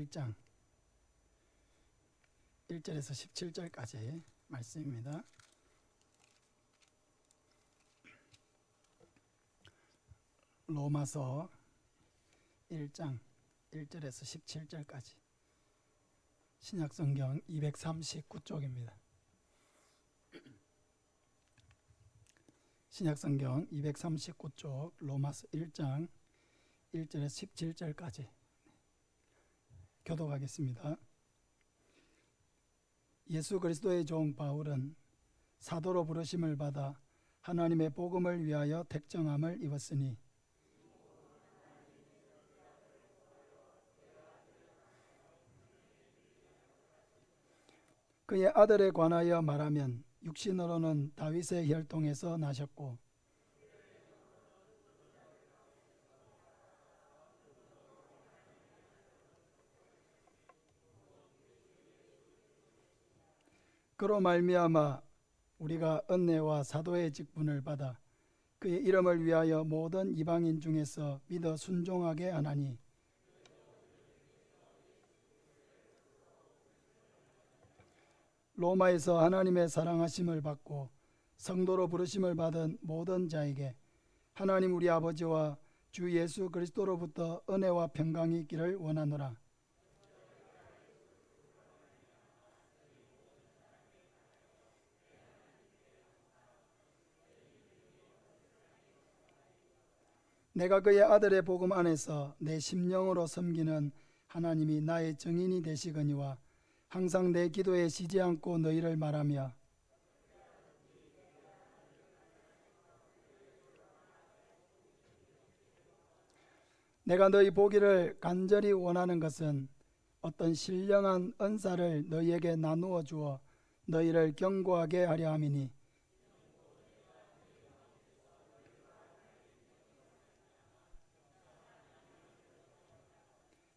1장 1절에서 17절까지 말씀입니다. 로마서 1장 1절에서 17절까지 신약성경 239쪽입니다. 신약성경 239쪽 로마서 1장 1절에서 17절까지 교독하겠습니다. 예수 그리스도의 종 바울은 사도로 부르심을 받아 하나님의 복음을 위하여 택정함을 입었으니 그의 아들에 관하여 말하면 육신으로는 다윗의 혈통에서 나셨고 그로 말미암아 우리가 은혜와 사도의 직분을 받아 그의 이름을 위하여 모든 이방인 중에서 믿어 순종하게 하나니 로마에서 하나님의 사랑하심을 받고 성도로 부르심을 받은 모든 자에게 하나님 우리 아버지와 주 예수 그리스도로부터 은혜와 평강이 있기를 원하노라. 내가 그의 아들의 복음 안에서 내 심령으로 섬기는 하나님이 나의 증인이 되시거니와 항상 내 기도에 쉬지 않고 너희를 말하며 내가 너희 보기를 간절히 원하는 것은 어떤 신령한 은사를 너희에게 나누어 주어 너희를 견고하게 하려 함이니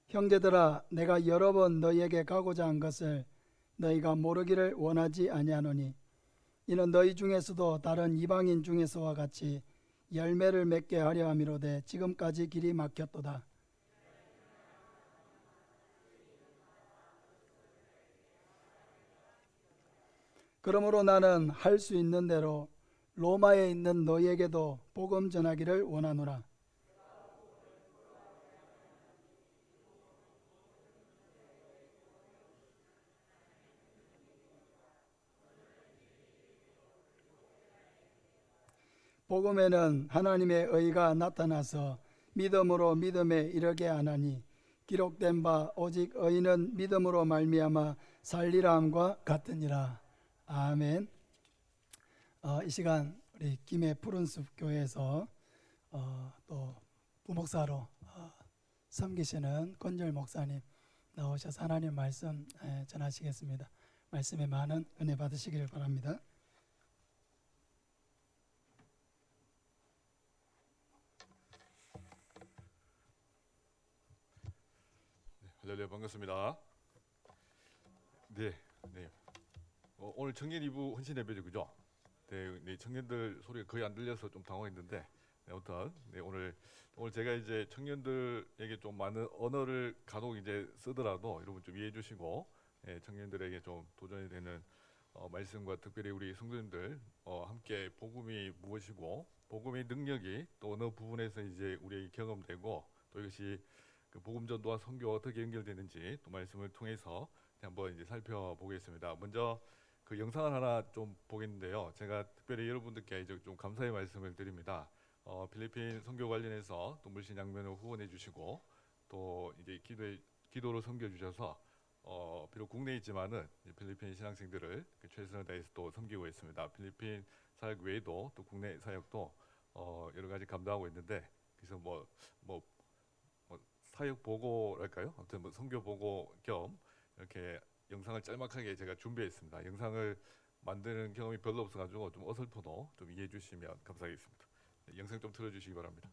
형제들아 내가 여러 번 너희에게 가고자 한 것을 너희가 모르기를 원하지 아니하노니 이는 너희 중에서도 다른 이방인 중에서와 같이 열매를 맺게 하려 함이로되 지금까지 길이 막혔도다. 그러므로 나는 할 수 있는 대로 로마에 있는 너희에게도 복음 전하기를 원하노라. 복음에는 하나님의 의가 나타나서 믿음으로 믿음에 이르게 하나니 기록된 바 오직 의인은 믿음으로 말미암아 살리라 함과 같으니라. 아멘. 이 시간 우리 김해 푸른숲 교회에서 또 부목사로 섬기시는 권절 목사님 나오셔서 하나님 말씀 전하시겠습니다. 말씀에 많은 은혜 받으시기를 바랍니다. 할렐루야, 반갑습니다. 네. 오늘 청년 2부 헌신 예배죠, 그죠? 네, 청년들 소리가 거의 안 들려서 좀 당황했는데, 아무튼 오늘 제가 이제 청년들에게 좀 많은 언어를 간혹 이제 쓰더라도 여러분 좀 이해해 주시고, 청년들에게 좀 도전이 되는 말씀과 특별히 우리 성도님들 함께 복음이 무엇이고 복음의 능력이 또 어느 부분에서 이제 우리에게 경험되고 또 이것이 그 복음 전도와 선교와 어떻게 연결되는지 또 말씀을 통해서 한번 이제 살펴보겠습니다. 먼저 그 영상을 하나 좀 보겠는데요. 제가 특별히 여러분들께 이제 좀 감사의 말씀을 드립니다. 필리핀 선교 관련해서 또 물신 양면을 후원해 주시고 또 이제 기도로 섬겨 주셔서 비록 국내에 있지만은 필리핀 신앙생들을 최선을 다해서 또 섬기고 있습니다. 필리핀 사역 외에도 또 국내 사역도 여러 가지 감당하고 있는데 그래서 뭐 사역 보고랄까요? 아무튼 뭐 선교 보고 겸 이렇게 영상을 짤막하게 제가 준비했습니다. 영상을 만드는 경험이 별로 없어가지고 좀 어설퍼도 좀 이해해 주시면 감사하겠습니다. 영상 좀 틀어주시기 바랍니다.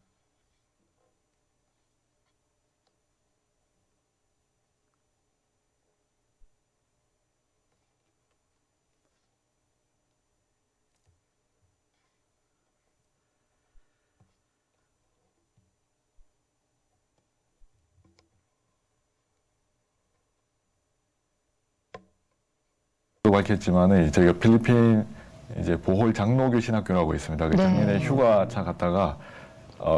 아까도 밝혔지만은 저희가 필리핀 이제 보홀 장로교 신학교라고 있습니다. 그 네. 작년에 휴가차 갔다가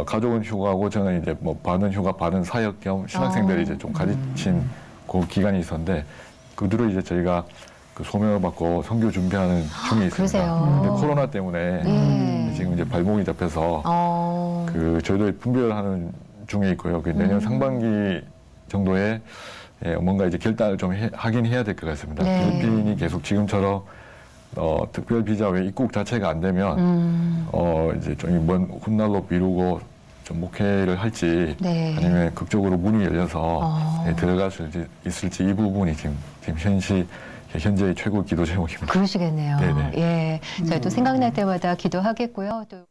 가족은 휴가고 저는 이제 뭐 반은 휴가 반은 사역 겸 신학생들이 이제 좀 가르친 그 기간이 있었는데 그들을 이제 저희가 그 소명을 받고 선교 준비하는 중에 있습니다. 그러세요? 근데 코로나 때문에 네. 지금 이제 발목이 잡혀서 그 저희도 분별하는 중에 있고요. 그 내년 상반기 정도에 뭔가 이제 결단을 좀 하긴 해야 될 것 같습니다. 네. 필리핀이 계속 지금처럼 특별 비자 외 입국 자체가 안 되면 이제 좀 먼 훗날로 미루고 좀 목회를 할지 네. 아니면 극적으로 문이 열려서 들어갈 수 있을지 이 부분이 지금 현재의 최고 기도 제목입니다. 그러시겠네요. 네네. 예, 저희도 생각날 때마다 기도하겠고요. 또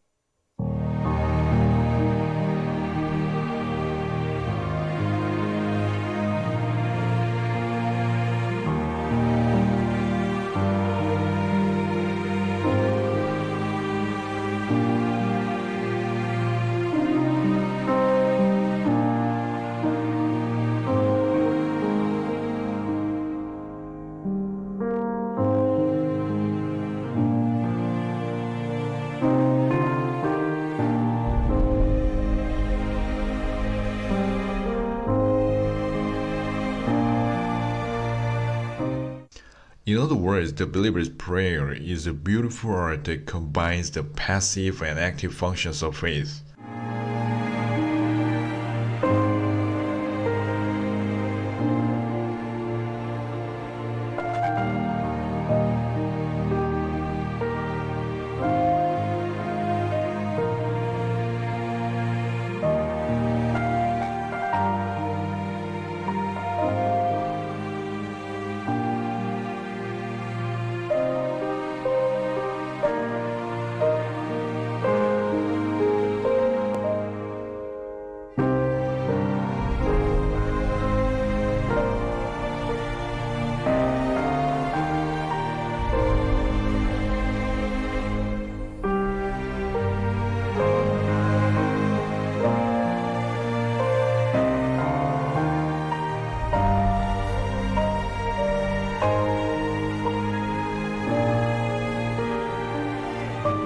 In other words, the believer's prayer is a beautiful art that combines the passive and active functions of faith.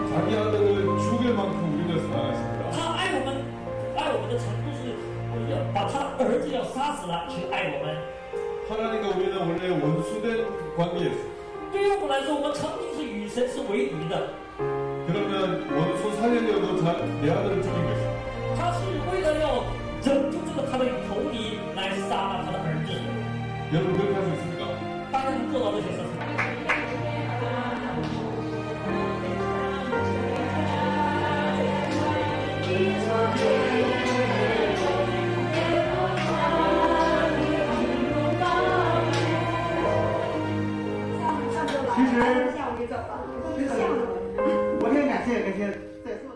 자기 아들을 죽일 만큼 우리를 사랑했습니다. 他爱我们的程度是，要把他儿子要杀死了去爱我们。 하나님과 우리는 원래 원수된 관계였어요. 对于我们来说，我们曾经是与神是为敌的。 그러면 원수 살리려고 내 아들을 죽인 것이죠. 他是为了要拯救这个他的仇敌来杀了他的儿子。 여러분 그렇게 할 수 있습니까? 大家能做到这些事情。 其实下午就走了，下午。我先感谢在座。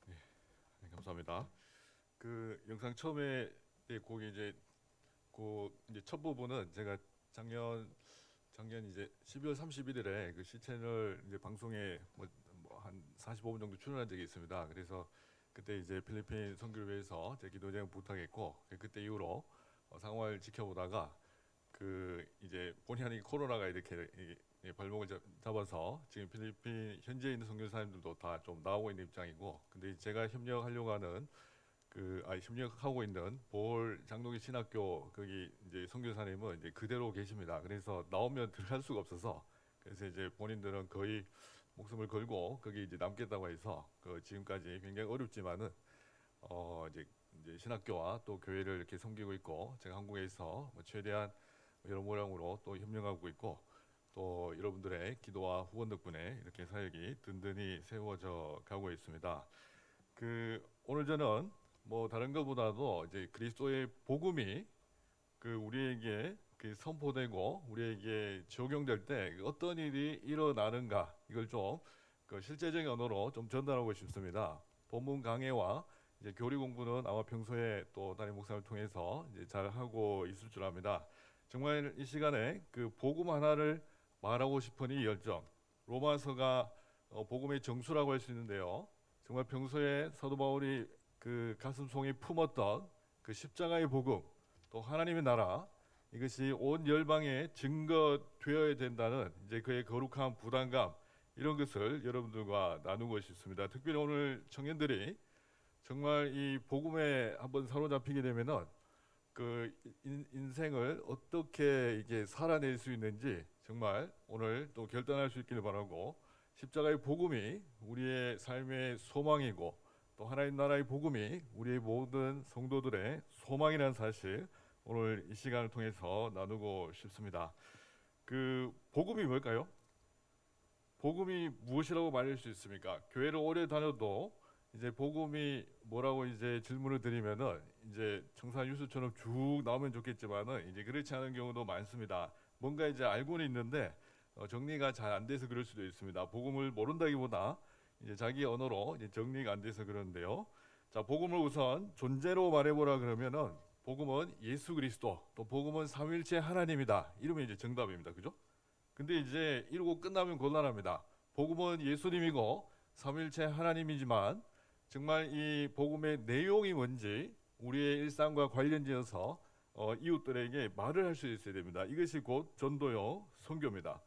네, 감사합니다. 그 영상 처음에 곡이 이제 이제 첫 부분은 제가 작년 이제 12월 31일에 그 시채널 이제 방송에 뭐 한 45분 정도 출연한 적이 있습니다. 그래서 그때 이제 필리핀 선교를 위해서 제 기도 제목 부탁했고 그때 이후로 상황을 지켜보다가 그 이제 본의 아니게 코로나가 이렇게 발목을 잡아서 지금 필리핀 현지에 있는 선교사님들도 다 좀 나오고 있는 입장이고, 근데 제가 협력하려고 하는 협력하고 있는 보홀 장로교 신학교 거기 이제 선교사님은 이제 그대로 계십니다. 그래서 나오면 들어갈 수가 없어서 그래서 이제 본인들은 거의 목숨을 걸고 거기 이제 남겠다고 해서 지금까지 굉장히 어렵지만은 이제 신학교와 또 교회를 이렇게 섬기고 있고, 제가 한국에서 뭐 최대한 여러 모양으로 또 협력하고 있고, 또 여러분들의 기도와 후원 덕분에 이렇게 사역이 든든히 세워져 가고 있습니다. 오늘 저는 뭐 다른 것보다도 이제 그리스도의 복음이 우리에게 선포되고 우리에게 적용될 때 어떤 일이 일어나는가, 이걸 좀 그 실제적인 언어로 좀 전달하고 싶습니다. 본문 강해와 이제 교리 공부는 아마 평소에 또 담임 목사를 통해서 이제 잘 하고 있을 줄 압니다. 정말 이 시간에 그 복음 하나를 말하고 싶은 이 열정, 로마서가 복음의 정수라고 할 수 있는데요. 정말 평소에 사도 바울이 그 가슴속에 품었던 그 십자가의 복음, 또 하나님의 나라, 이것이 온 열방에 증거되어야 된다는 이제 그의 거룩한 부담감, 이런 것을 여러분들과 나누고 싶습니다. 특별히 오늘 청년들이 정말 이 복음에 한번 사로잡히게 되면은 그 인생을 어떻게 이게 살아낼 수 있는지 정말 오늘 또 결단할 수 있기를 바라고, 십자가의 복음이 우리의 삶의 소망이고 또 하나님 나라의 복음이 우리의 모든 성도들의 소망이라는 사실, 오늘 이 시간을 통해서 나누고 싶습니다. 그 복음이 뭘까요? 복음이 무엇이라고 말할 수 있습니까? 교회를 오래 다녀도 이제 복음이 뭐라고 이제 질문을 드리면은 이제 청산 뉴스처럼 쭉 나오면 좋겠지만은 이제 그렇지 않은 경우도 많습니다. 뭔가 이제 알고는 있는데 정리가 잘 안 돼서 그럴 수도 있습니다. 복음을 모른다기보다 이제 자기 언어로 이제 정리가 안 돼서 그러는데요. 자, 복음을 우선 존재로 말해보라 그러면은 복음은 예수 그리스도, 또 복음은 삼위일체 하나님이다. 이러면 이제 정답입니다. 그죠? 근데 이제 이러고 끝나면 곤란합니다. 복음은 예수님이고 삼위일체 하나님이지만 정말 이 복음의 내용이 뭔지 우리의 일상과 관련지어서 이웃들에게 말을 할 수 있어야 됩니다. 이것이 곧 전도요 선교입니다.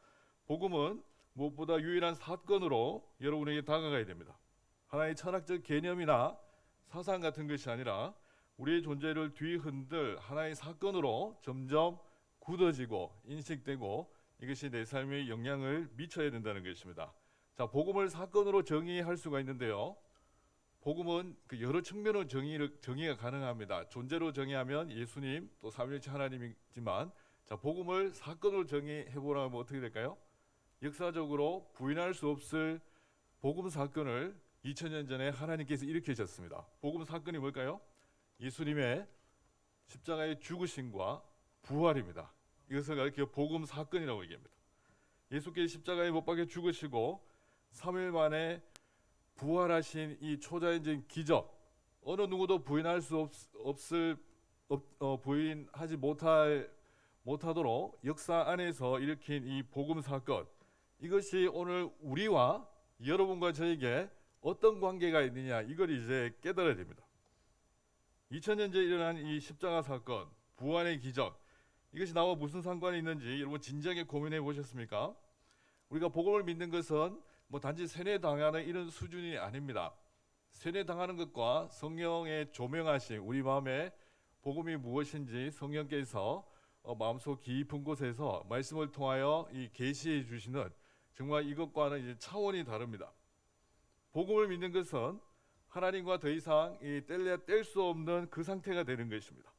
복음은 무엇보다 유일한 사건으로 여러분에게 다가가야 됩니다. 하나의 철학적 개념이나 사상 같은 것이 아니라 우리의 존재를 뒤흔들 하나의 사건으로 점점 굳어지고 인식되고 이것이 내 삶에 영향을 미쳐야 된다는 것입니다. 자, 복음을 사건으로 정의할 수가 있는데요. 복음은 그 여러 측면으로 정의가 가능합니다. 존재로 정의하면 예수님 또 삼위일체 하나님이지만, 자, 복음을 사건으로 정의해 보라면 어떻게 될까요? 역사적으로 부인할 수 없을 복음 사건을 2000년 전에 하나님께서 일으키셨습니다. 복음 사건이 뭘까요? 예수님의 십자가의 죽으심과 부활입니다. 이것을 가리켜 복음 사건이라고 얘기합니다. 예수께서 십자가에 못 박혀 죽으시고 3일 만에 부활하신 이 초자연적인 기적, 어느 누구도 부인할 수 부인하지 못하도록 역사 안에서 일으킨 이 복음 사건, 이것이 오늘 우리와 여러분과 저에게 어떤 관계가 있느냐, 이걸 이제 깨달아야 됩니다. 2000년 전에 일어난 이 십자가 사건, 부활의 기적, 이것이 나와 무슨 상관이 있는지 여러분 진지하게 고민해 보셨습니까? 우리가 복음을 믿는 것은 뭐 단지 세뇌당하는 이런 수준이 아닙니다. 세뇌당하는 것과 성령의 조명하심, 우리 마음에 복음이 무엇인지 성령께서 마음속 깊은 곳에서 말씀을 통하여 이 계시해 주시는, 정말 이것과는 이제 차원이 다릅니다. 복음을 믿는 것은 하나님과 더 이상 뗄 수 없는 그 상태가 되는 것입니다.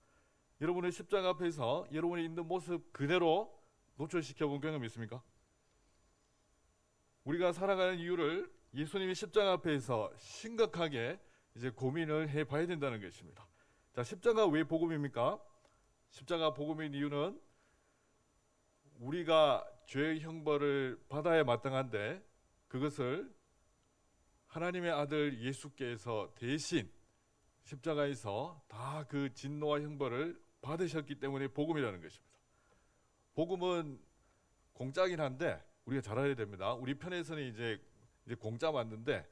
여러분의 십자가 앞에서 여러분이 있는 모습 그대로 노출시켜 본 경험 있습니까? 우리가 살아가는 이유를 예수님이 십자가 앞에서 심각하게 이제 고민을 해봐야 된다는 것입니다. 자, 십자가 왜 복음입니까? 십자가 복음인 이유는 우리가 죄의 형벌을 받아야 마땅한데 그것을 하나님의 아들 예수께서 대신 십자가에서 다 그 진노와 형벌을 받으셨기 때문에 복음이라는 것입니다. 복음은 공짜긴 한데 우리가 잘 알아야 됩니다. 우리 편에서는 이제 공짜 맞는데,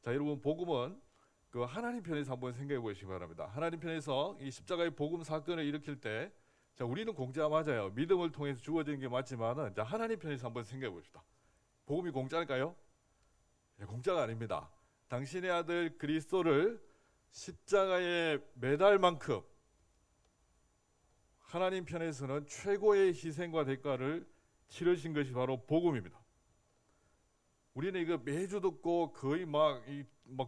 자, 여러분, 복음은 그 하나님 편에서 한번 생각해 보시기 바랍니다. 하나님 편에서 이 십자가의 복음 사건을 일으킬 때, 자, 우리는 공짜 맞아요. 믿음을 통해서 주어진 게 맞지만은, 자, 하나님 편에서 한번 생각해 봅시다. 복음이 공짜일까요? 네, 공짜가 아닙니다. 당신의 아들 그리스도를 십자가에 매달 만큼 하나님 편에서는 최고의 희생과 대가를 치르신 것이 바로 복음입니다. 우리는 이거 매주 듣고 거의 막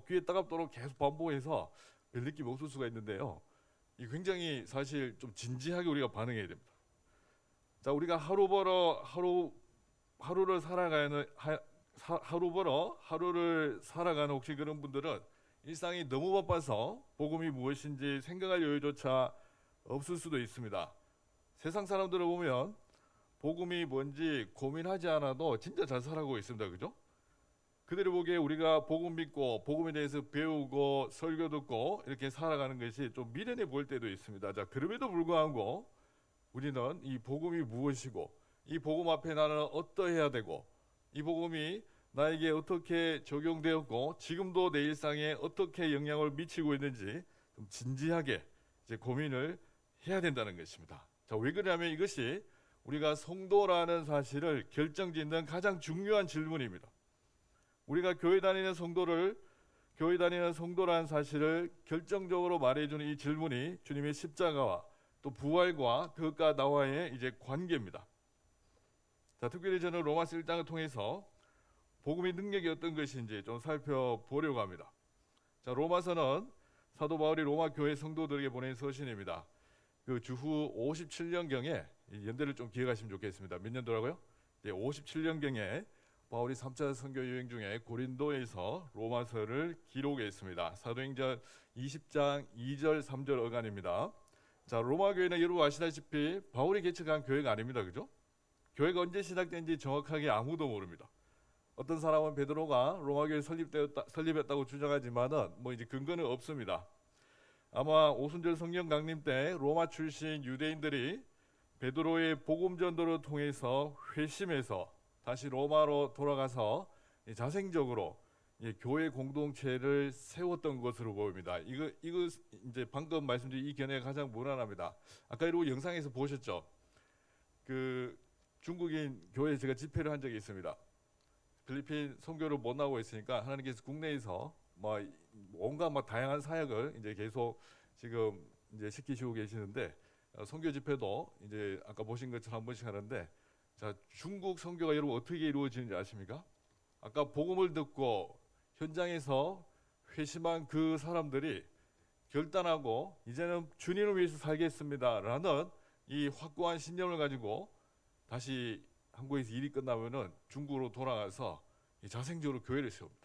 귀에 따갑도록 계속 반복해서 별 느낌이 없을 수가 있는데요. 이 굉장히 사실 좀 진지하게 우리가 반응해야 됩니다. 자, 우리가 하루 벌어 하루를 살아가는 혹시 그런 분들은 일상이 너무 바빠서 복음이 무엇인지 생각할 여유조차 없을 수도 있습니다. 세상 사람들을 보면 복음이 뭔지 고민하지 않아도 진짜 잘 살아가고 있습니다. 그죠? 그들이 보기에 우리가 복음 믿고 복음에 대해서 배우고 설교 듣고 이렇게 살아가는 것이 좀 미련해 보일 때도 있습니다. 자, 그럼에도 불구하고 우리는 이 복음이 무엇이고 이 복음 앞에 나는 어떠해야 되고 이 복음이 나에게 어떻게 적용되었고 지금도 내 일상에 어떻게 영향을 미치고 있는지 좀 진지하게 이제 고민을 해야 된다는 것입니다. 자, 왜 그러냐면 이것이 우리가 성도라는 사실을 결정짓는 가장 중요한 질문입니다. 우리가 교회 다니는 성도라는 사실을 결정적으로 말해주는 이 질문이 주님의 십자가와 또 부활과 그것과 나와의 이제 관계입니다. 자, 특별히 저는 로마서 1장을 통해서 복음의 능력이 어떤 것인지 좀 살펴보려고 합니다. 자, 로마서는 사도 바울이 로마 교회 성도들에게 보낸 서신입니다. 그 주후 57년경에 연대를 좀 기억하시면 좋겠습니다. 몇 년도라고요? 네, 57년경에 바울이 3차 선교 여행 중에 고린도에서 로마서를 기록했습니다. 사도행전 20장 2절 3절 어간입니다. 자, 로마 교회는 여러분 아시다시피 바울이 개척한 교회가 아닙니다. 그죠? 교회가 언제 시작된지 정확하게 아무도 모릅니다. 어떤 사람은 베드로가 로마 교회 설립했다고 주장하지만은 뭐 이제 근거는 없습니다. 아마 오순절 성령 강림 때 로마 출신 유대인들이 베드로의 복음 전도를 통해서 회심해서 다시 로마로 돌아가서 자생적으로 교회 공동체를 세웠던 것으로 보입니다. 이거 이제 방금 말씀드린 이 견해가 가장 무난합니다. 아까 이러고 영상에서 보셨죠? 그 중국인 교회에 제가 집회를 한 적이 있습니다. 필리핀 선교를 못 나오고 있으니까 하나님께서 국내에서 뭐 온갖 다양한 사역을 이제 계속 지금 이제 시키시고 계시는데 선교 집회도 이제 아까 보신 것처럼 한 번씩 하는데 자, 중국 선교가 여러분 어떻게 이루어지는지 아십니까? 아까 복음을 듣고 현장에서 회심한 그 사람들이 결단하고 이제는 주님을 위해서 살겠습니다라는 이 확고한 신념을 가지고 다시 한국에서 일이 끝나면은 중국으로 돌아가서 자생적으로 교회를 세웁니다.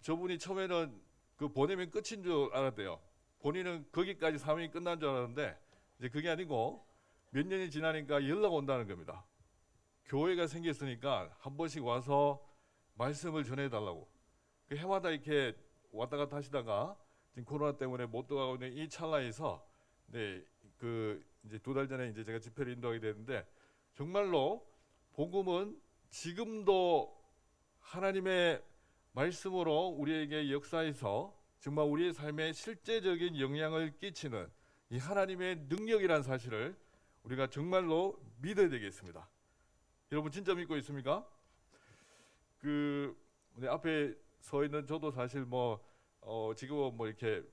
저분이 처음에는 그 보내면 끝인 줄 알았대요. 본인은 거기까지 사명이 끝난 줄 알았는데 이제 그게 아니고 몇 년이 지나니까 연락 온다는 겁니다. 교회가 생겼으니까 한 번씩 와서 말씀을 전해달라고. 그 해마다 이렇게 왔다 갔다 하시다가 지금 코로나 때문에 못 들어가고 있는 이 찰나에서 네, 그 이제 2달 전에 이제 제가 집회를 인도하게 됐는데 정말로 복음은 지금도 하나님의 말씀으로 우리에게 역사해서 정말 우리의 삶에 실제적인 영향을 끼치는 이 하나님의 능력이라는 사실을 우리가 정말로 믿어야 되겠습니다. 여러분 진짜 믿고 있습니까? 그 앞에 서 있는 저도 사실 지금은 이렇게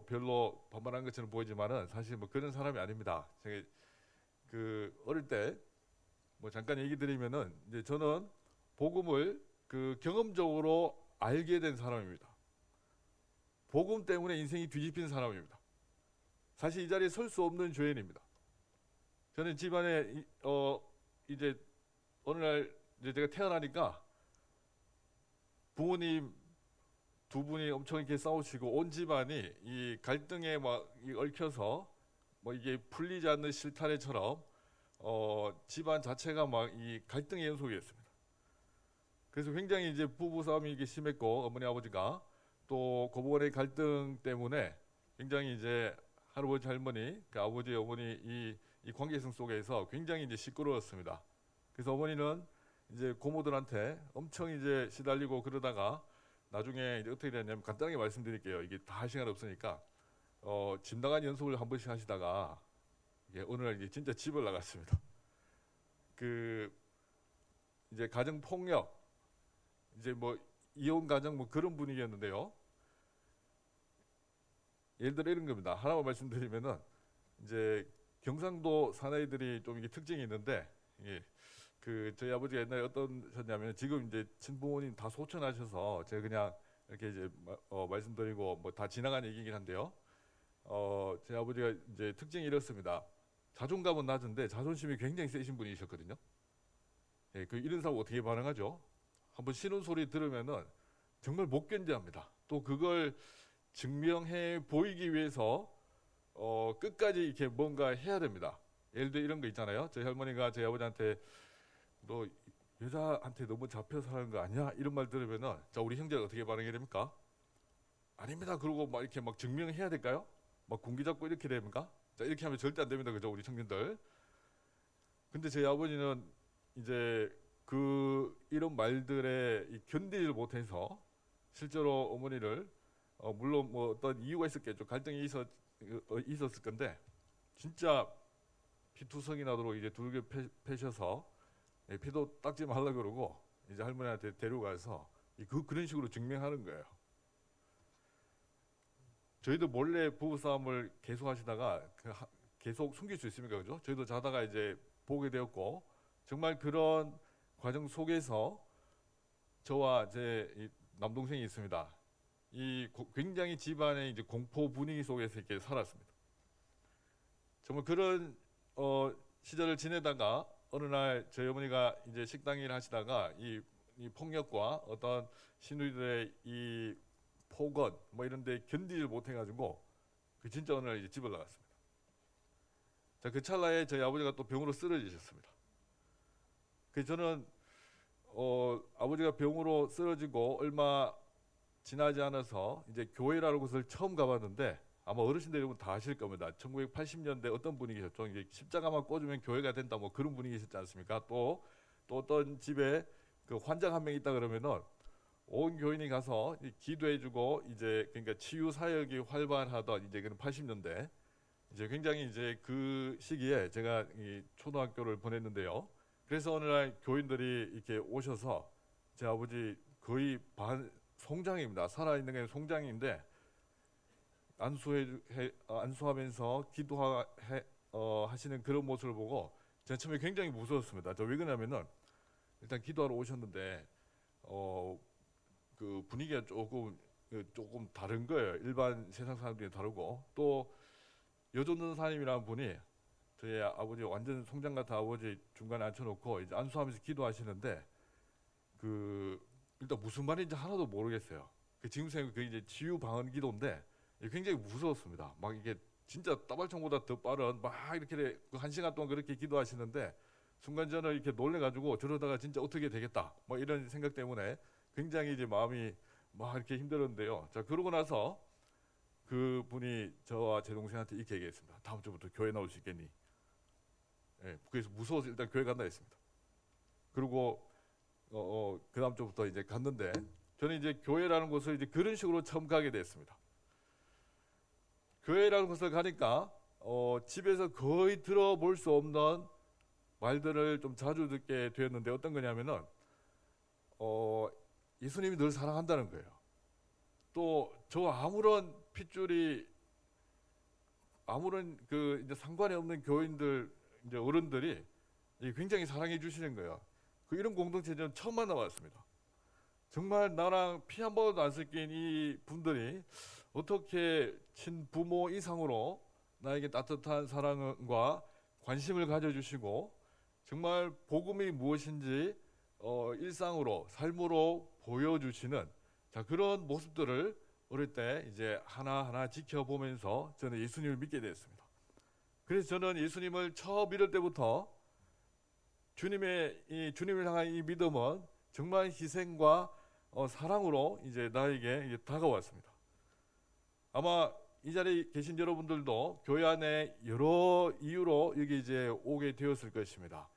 별로 반반한 것처럼 보이지만은 사실 그런 사람이 아닙니다. 제가 그 어릴 때 잠깐 얘기 드리면은 이제 저는 복음을 그 경험적으로 알게 된 사람입니다. 복음 때문에 인생이 뒤집힌 사람입니다. 사실 이 자리에 설 수 없는 죄인입니다. 저는 집안에 이제 어느 날 이제 제가 태어나니까 부모님 두 분이 엄청 이렇게 싸우시고 온 집안이 이 갈등에 얽혀서 이게 풀리지 않는 실타래처럼 집안 자체가 이 갈등의 연속이었습니다. 그래서 굉장히 이제 부부 싸움이 이게 심했고 어머니 아버지가 또 고부간의 갈등 때문에 굉장히 이제 할아버지 할머니 그 아버지 어머니 이 관계성 속에서 굉장히 이제 시끄러웠습니다. 그래서 어머니는 이제 고모들한테 엄청 이제 시달리고 그러다가 나중에 이제 어떻게 됐냐면 간단하게 말씀드릴게요. 이게 다 할 시간 없으니까 집 나간 연속을 한 번씩 하시다가 어느 날 이제 진짜 집을 나갔습니다. 그 이제 가정 폭력 이제 이혼 가정 그런 분위기였는데요. 예를 들어 이런 겁니다. 하나만 말씀드리면은 이제 경상도 사나이들이 좀 이게 특징이 있는데 그 저희 아버지가 옛날에 어떠셨냐면 지금 이제 친부모님 다 소천하셔서 제가 그냥 이렇게 이제 말씀드리고 다 지나간 얘기긴 한데요. 제 아버지가 이제 특징이 이렇습니다. 자존감은 낮은데 자존심이 굉장히 세신 분이셨거든요. 그 이런 사람 어떻게 반응하죠? 한번 신음 소리 들으면은 정말 못 견뎌합니다. 또 그걸 증명해 보이기 위해서 끝까지 이렇게 뭔가 해야 됩니다. 예를 들어 이런 거 있잖아요. 저희 할머니가 저희 아버지한테 너 여자한테 너무 잡혀서 하는 거 아니야? 이런 말 들으면은 자 우리 형제가 어떻게 반응해야 됩니까? 아닙니다. 그러고 막 이렇게 막 증명해야 될까요? 막 군기 잡고 이렇게 됩니까? 자 이렇게 하면 절대 안 됩니다. 그죠? 우리 청년들. 근데 저희 아버지는 이제 그 이런 말들에 견디질 못해서 실제로 어머니를 물론 뭐 어떤 이유가 있었겠죠. 갈등이 있었을 건데 진짜 피투성이 나도록 이제 두들겨 패셔서 피도 닦지 말라 그러고 이제 할머니한테 데려가서 그런 식으로 증명하는 거예요. 저희도 몰래 부부 싸움을 계속 하시다가 계속 숨길 수 있습니까, 그죠? 저희도 자다가 이제 보게 되었고 정말 그런 과정 속에서 저와 제 이 남동생이 있습니다. 굉장히 집안의 이제 공포 분위기 속에서 이렇게 살았습니다. 정말 그런 시절을 지내다가 어느 날 저희 어머니가 이제 식당 일 하시다가 이 폭력과 어떤 시누이들의 이 폭언 뭐 이런데 견디질 못해가지고 진짜 어느 날 이제 집을 나갔습니다. 자, 그 찰나에 저희 아버지가 또 병으로 쓰러지셨습니다. 그래서 저는 아버지가 병으로 쓰러지고 얼마 지나지 않아서 이제 교회라는 곳을 처음 가봤는데 아마 어르신들 여러분 다 아실 겁니다. 1980년대 어떤 분위기셨죠? 이제 십자가만 꽂으면 교회가 된다 뭐 그런 분위기셨지 않습니까? 또 어떤 집에 그 환장 한 명 있다 그러면은 온 교인이 가서 기도해주고 이제 그러니까 치유 사역이 활발하던 이제 그런 80년대 이제 굉장히 이제 그 시기에 제가 이 초등학교를 보냈는데요. 그래서 어느 날 교인들이 이렇게 오셔서 제 아버지 거의 송장입니다. 살아있는 게 송장인데 안수하면서 기도하시는 그런 모습을 보고 제가 처음에 굉장히 무서웠습니다. 저 왜 그러냐면은 일단 기도하러 오셨는데 그 분위기가 조금 다른 거예요. 일반 세상 사람들이 다르고 또 여전도사님이라는 분이 저희 아버지 완전 송장 같은 아버지 중간에 앉혀놓고 이제 안수하면서 기도하시는데 일단 무슨 말인지 하나도 모르겠어요. 지금 생각하면 그게 이제 치유 방언 기도인데 굉장히 무서웠습니다. 막 이게 진짜 따발총보다 더 빠른 막 이렇게 1시간 동안 그렇게 기도하시는데 순간 저는 이렇게 놀래가지고 저러다가 진짜 어떻게 되겠다 뭐 이런 생각 때문에 굉장히 이제 마음이 막 이렇게 힘들었는데요. 자 그러고 나서 그 분이 저와 제 동생한테 이렇게 얘기했습니다. 다음 주부터 교회 나올 수 있겠니? 예, 그래서 무서워서 일단 교회 간다 했습니다. 그리고 그 다음 주부터 이제 갔는데 저는 이제 교회라는 곳을 이제 그런 식으로 처음 가게 됐습니다. 교회라는 곳을 가니까 집에서 거의 들어볼 수 없는 말들을 좀 자주 듣게 되었는데 어떤 거냐면은 예수님이 늘 사랑한다는 거예요. 또 저 아무런 핏줄이 아무런 그 이제 상관이 없는 교인들 이제 어른들이 굉장히 사랑해 주시는 거예요. 이런 공동체 저는 처음 만나봤습니다. 정말 나랑 피 한 번도 안 섞인 이 분들이 어떻게 친부모 이상으로 나에게 따뜻한 사랑과 관심을 가져주시고 정말 복음이 무엇인지 일상으로 삶으로 보여주시는 자 그런 모습들을 어릴 때 이제 하나하나 지켜보면서 저는 예수님을 믿게 됐습니다. 그래서 저는 예수님을 처음 믿을 때부터 주님을 향한 이 믿음은 정말 희생과 사랑으로 이제 나에게 이제 다가왔습니다. 아마 이 자리에 계신 여러분들도 교회 안에 여러 이유로 여기 이제 오게 되었을 것입니다.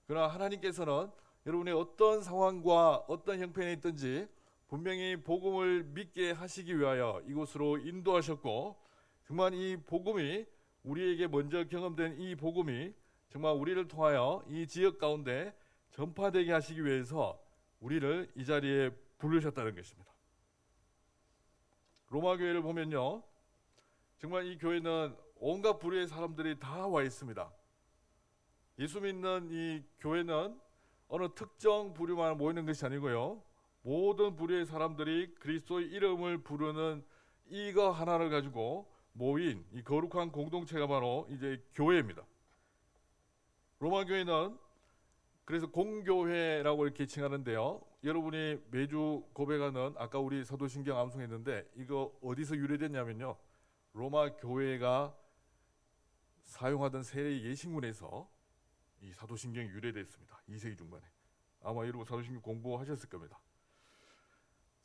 그러나 하나님께서는 여러분의 어떤 상황과 어떤 형편에 있든지 분명히 복음을 믿게 하시기 위하여 이곳으로 인도하셨고 정말 이 복음이 우리에게 먼저 경험된 이 복음이 정말 우리를 통하여 이 지역 가운데 전파되게 하시기 위해서 우리를 이 자리에 부르셨다는 것입니다. 로마 교회를 보면요, 정말 이 교회는 온갖 부류의 사람들이 다 와 있습니다. 예수 믿는 이 교회는 어느 특정 부류만 모이는 것이 아니고요, 모든 부류의 사람들이 그리스도의 이름을 부르는 이거 하나를 가지고 모인 이 거룩한 공동체가 바로 이제 교회입니다. 로마 교회는 그래서 공교회라고 이렇게 칭하는데요. 여러분이 매주 고백하는 아까 우리 사도신경 암송했는데 이거 어디서 유래됐냐면요. 로마 교회가 사용하던 세례 예식문에서 이 사도신경이 유래됐습니다. 2세기 중반에. 아마 여러분 사도신경 공부하셨을 겁니다.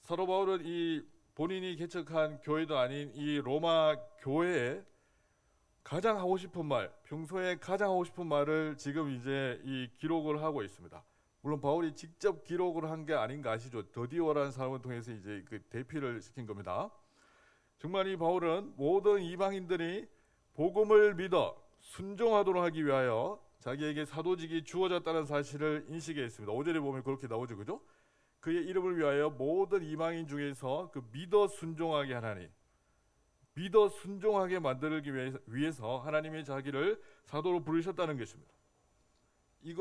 사도 바울은 이 본인이 개척한 교회도 아닌 이 로마 교회에 가장 하고 싶은 말, 평소에 가장 하고 싶은 말을 지금 이제 이 기록을 하고 있습니다. 물론 바울이 직접 기록을 한 게 아닌가 아시죠? 더디오라는 사람을 통해서 이제 그 대피를 시킨 겁니다. 정말 이 바울은 모든 이방인들이 복음을 믿어 순종하도록 하기 위하여 자기에게 사도직이 주어졌다는 사실을 인식했습니다. 5절에 보면 그렇게 나오죠, 그죠? 그의 이름을 위하여 모든 이방인 중에서 그 믿어 순종하게 하나니, 믿어 순종하게 만들기 위해서 하나님이 자기를 사도로 부르셨다는 것입니다. 이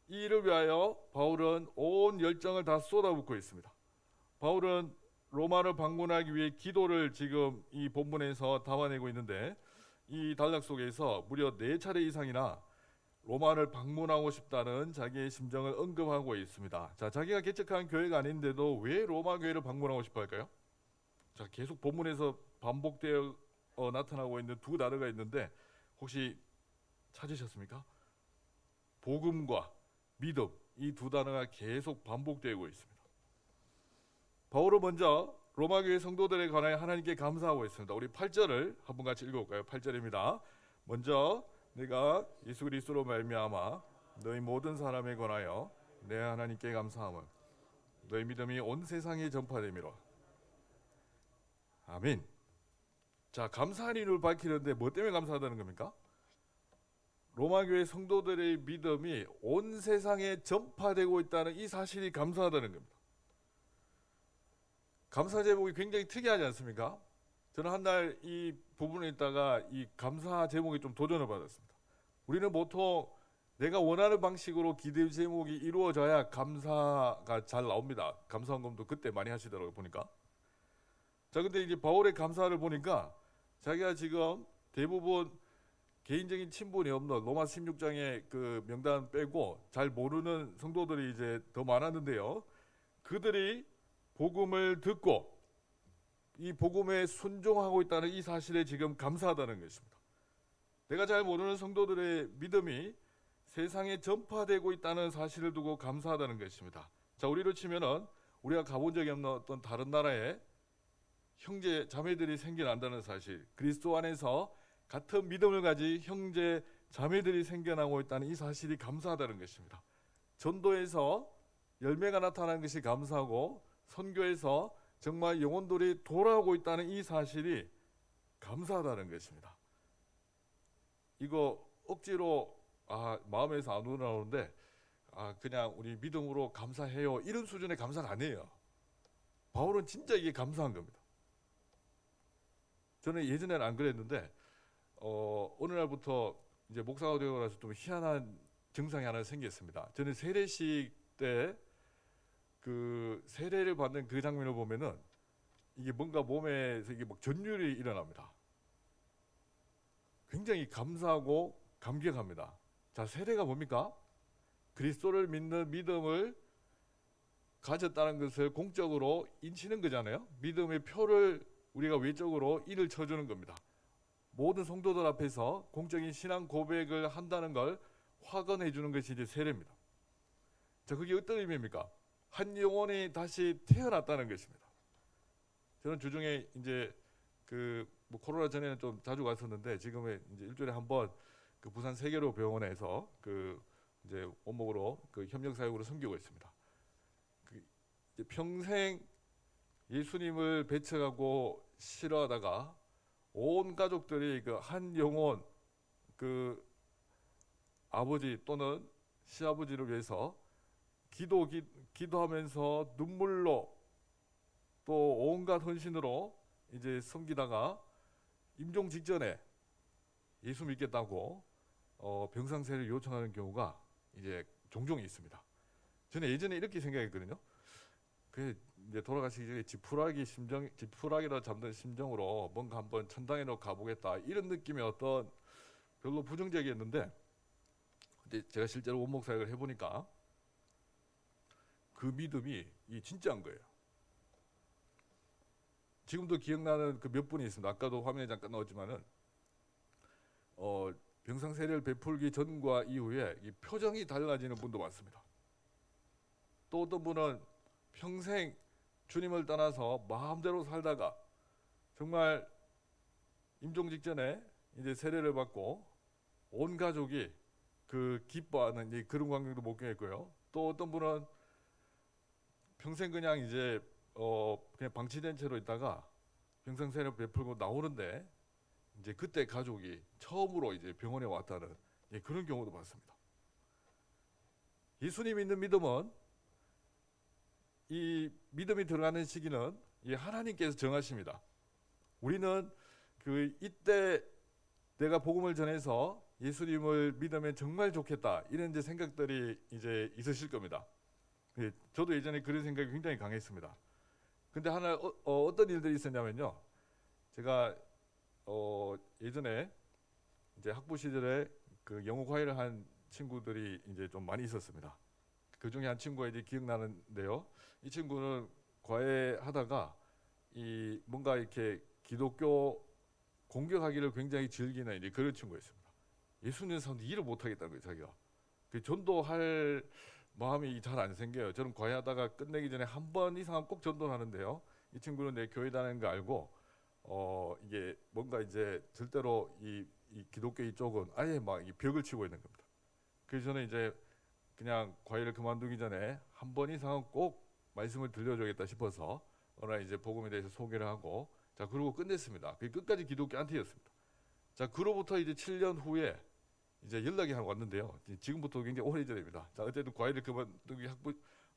일을 위하여 바울은 온 열정을 다 쏟아붓고 있습니다. 바울은 로마를 방문하기 위해 기도를 지금 이 본문에서 담아내고 있는데, 이 단락 속에서 무려 4차례 이상이나 로마를 방문하고 싶다는 자기의 심정을 언급하고 있습니다. 자, 자기가 개척한 교회가 아닌데도 왜 로마 교회를 방문하고 싶어 할까요? 자, 계속 본문에서 반복되어 나타나고 있는 두 단어가 있는데 혹시 찾으셨습니까? 복음과 믿음, 이 두 단어가 계속 반복되고 있습니다. 바울은 먼저 로마 교회 성도들에 관하여 하나님께 감사하고 있습니다. 우리 8절을 한번 같이 읽어볼까요? 8절입니다. 먼저 내가 예수 그리스도로 말미암아 너희 모든 사람에 관하여 내 하나님께 감사함을 너희 믿음이 온 세상에 전파됨이라. 아멘. 자, 감사한 이유를 밝히는데 뭐 때문에 감사하다는 겁니까? 로마 교회 성도들의 믿음이 온 세상에 전파되고 있다는 이 사실이 감사하다는 겁니다. 감사 제목이 굉장히 특이하지 않습니까? 저는 한 날 이 부분에 있다가 이 감사 제목에 좀 도전을 받았습니다. 우리는 보통 내가 원하는 방식으로 기대 제목이 이루어져야 감사가 잘 나옵니다. 감사헌금도 그때 많이 하시더라고요, 보니까. 자, 근데 이제 바울의 감사를 보니까 자기가 지금 대부분 개인적인 친분이 없는 로마 16장의 그 명단 빼고 잘 모르는 성도들이 이제 더 많았는데요. 그들이 복음을 듣고 이 복음에 순종하고 있다는 이 사실에 지금 감사하다는 것입니다. 내가 잘 모르는 성도들의 믿음이 세상에 전파되고 있다는 사실을 두고 감사하다는 것입니다. 자, 우리로 치면은 우리가 가본 적이 없는 어떤 다른 나라에 형제 자매들이 생겨난다는 사실, 그리스도 안에서 같은 믿음을 가진 형제 자매들이 생겨나고 있다는 이 사실이 감사하다는 것입니다. 전도에서 열매가 나타나는 것이 감사하고 선교에서 정말 영혼들이 돌아오고 있다는 이 사실이 감사하다는 것입니다. 이거 억지로 마음에서 안 우러나오는데 그냥 우리 믿음으로 감사해요 이런 수준의 감사가 아니에요. 바울은 진짜 이게 감사한 겁니다. 저는 예전에는 안 그랬는데 어느 날부터 이제 목사가 되고 나서 좀 희한한 증상이 하나 생겼습니다. 저는 세례식 때 그 세례를 받는 그 장면을 보면은 이게 뭔가 몸에서 이게 막 전율이 일어납니다. 굉장히 감사하고 감격합니다. 자, 세례가 뭡니까? 그리스도를 믿는 믿음을 가졌다는 것을 공적으로 인치는 거잖아요. 믿음의 표를 우리가 외적으로 인을 쳐주는 겁니다. 모든 성도들 앞에서 공적인 신앙 고백을 한다는 걸 확언해 주는 것이 이제 세례입니다. 자, 그게 어떤 의미입니까? 한 영혼이 다시 태어났다는 것입니다. 저는 주중에 이제 뭐 코로나 전에는 좀 자주 갔었는데 지금은 이제 일주일에 한 번 그 부산 세계로 병원에서 이제 원목으로 협력 사역으로 섬기고 있습니다. 이제 평생 예수님을 배척하고 싫어하다가 온 가족들이 한 영혼 아버지 또는 시아버지를 위해서 기도하면서 눈물로 또 온갖 헌신으로 이제 섬기다가 임종 직전에 예수 믿겠다고 병상세를 요청하는 경우가 이제 종종 있습니다. 저는 예전에 이렇게 생각했거든요. 이제 돌아가시기 전에 지푸라기로 잠든 심정으로 뭔가 한번 천당에로 가보겠다 이런 느낌의 어떤 별로 부정적이었는데, 근데 제가 실제로 원목 사역을 해보니까 그 믿음이 진짜인 거예요. 지금도 기억나는 몇 분이 있습니다. 아까도 화면에 잠깐 나왔지만은 병상 세례를 베풀기 전과 이후에 이 표정이 달라지는 분도 많습니다. 또 어떤 분은 평생 주님을 떠나서 마음대로 살다가 정말 임종 직전에 이제 세례를 받고 온 가족이 그 기뻐하는 그런 광경도 목격했고요. 또 어떤 분은 평생 그냥 이제 그냥 방치된 채로 있다가 평생 세례 베풀고 나오는데 이제 그때 가족이 처음으로 이제 병원에 왔다는 그런 경우도 봤습니다. 예수님 믿는 믿음은 이 믿음이 들어가는 시기는 이 하나님께서 정하십니다. 우리는 그 이때 내가 복음을 전해서 예수님을 믿으면 정말 좋겠다 이런 이제 생각들이 이제 있으실 겁니다. 저도 예전에 그런 생각이 굉장히 강했습니다. 근데 하나 어떤 일들이 있었냐면요. 제가 예전에 이제 학부 시절에 그 영어 과외를 한 친구들이 이제 좀 많이 있었습니다. 그 중에 한 친구가 이제 기억나는데요. 이 친구는 과외하다가 이 뭔가 이렇게 기독교 공격하기를 굉장히 즐기는 이제 그런 친구였습니다. 예수님 사람도 일을 못 하겠다는 거예요, 자기가. 그 전도할 마음이 잘 안 생겨요. 저는 과외하다가 끝내기 전에 한 번 이상은 꼭 전도를 하는데요. 이 친구는 내 교회 다니는 거 알고 이게 뭔가 이제 절대로 이 기독교 이쪽은 아예 막 이 벽을 치고 있는 겁니다. 그래서 저는 이제 그냥 과외를 그만두기 전에 한 번 이상은 꼭 말씀을 들려줘야겠다 싶어서 어느 날 이제 복음에 대해서 소개를 하고 자 그러고 끝냈습니다. 그 끝까지 기독교 안티였습니다. 자 그로부터 이제 7년 후에 이제 연락이 하나 왔는데요. 지금부터 굉장히 오래전입니다. 자 어쨌든 과외를 그만두기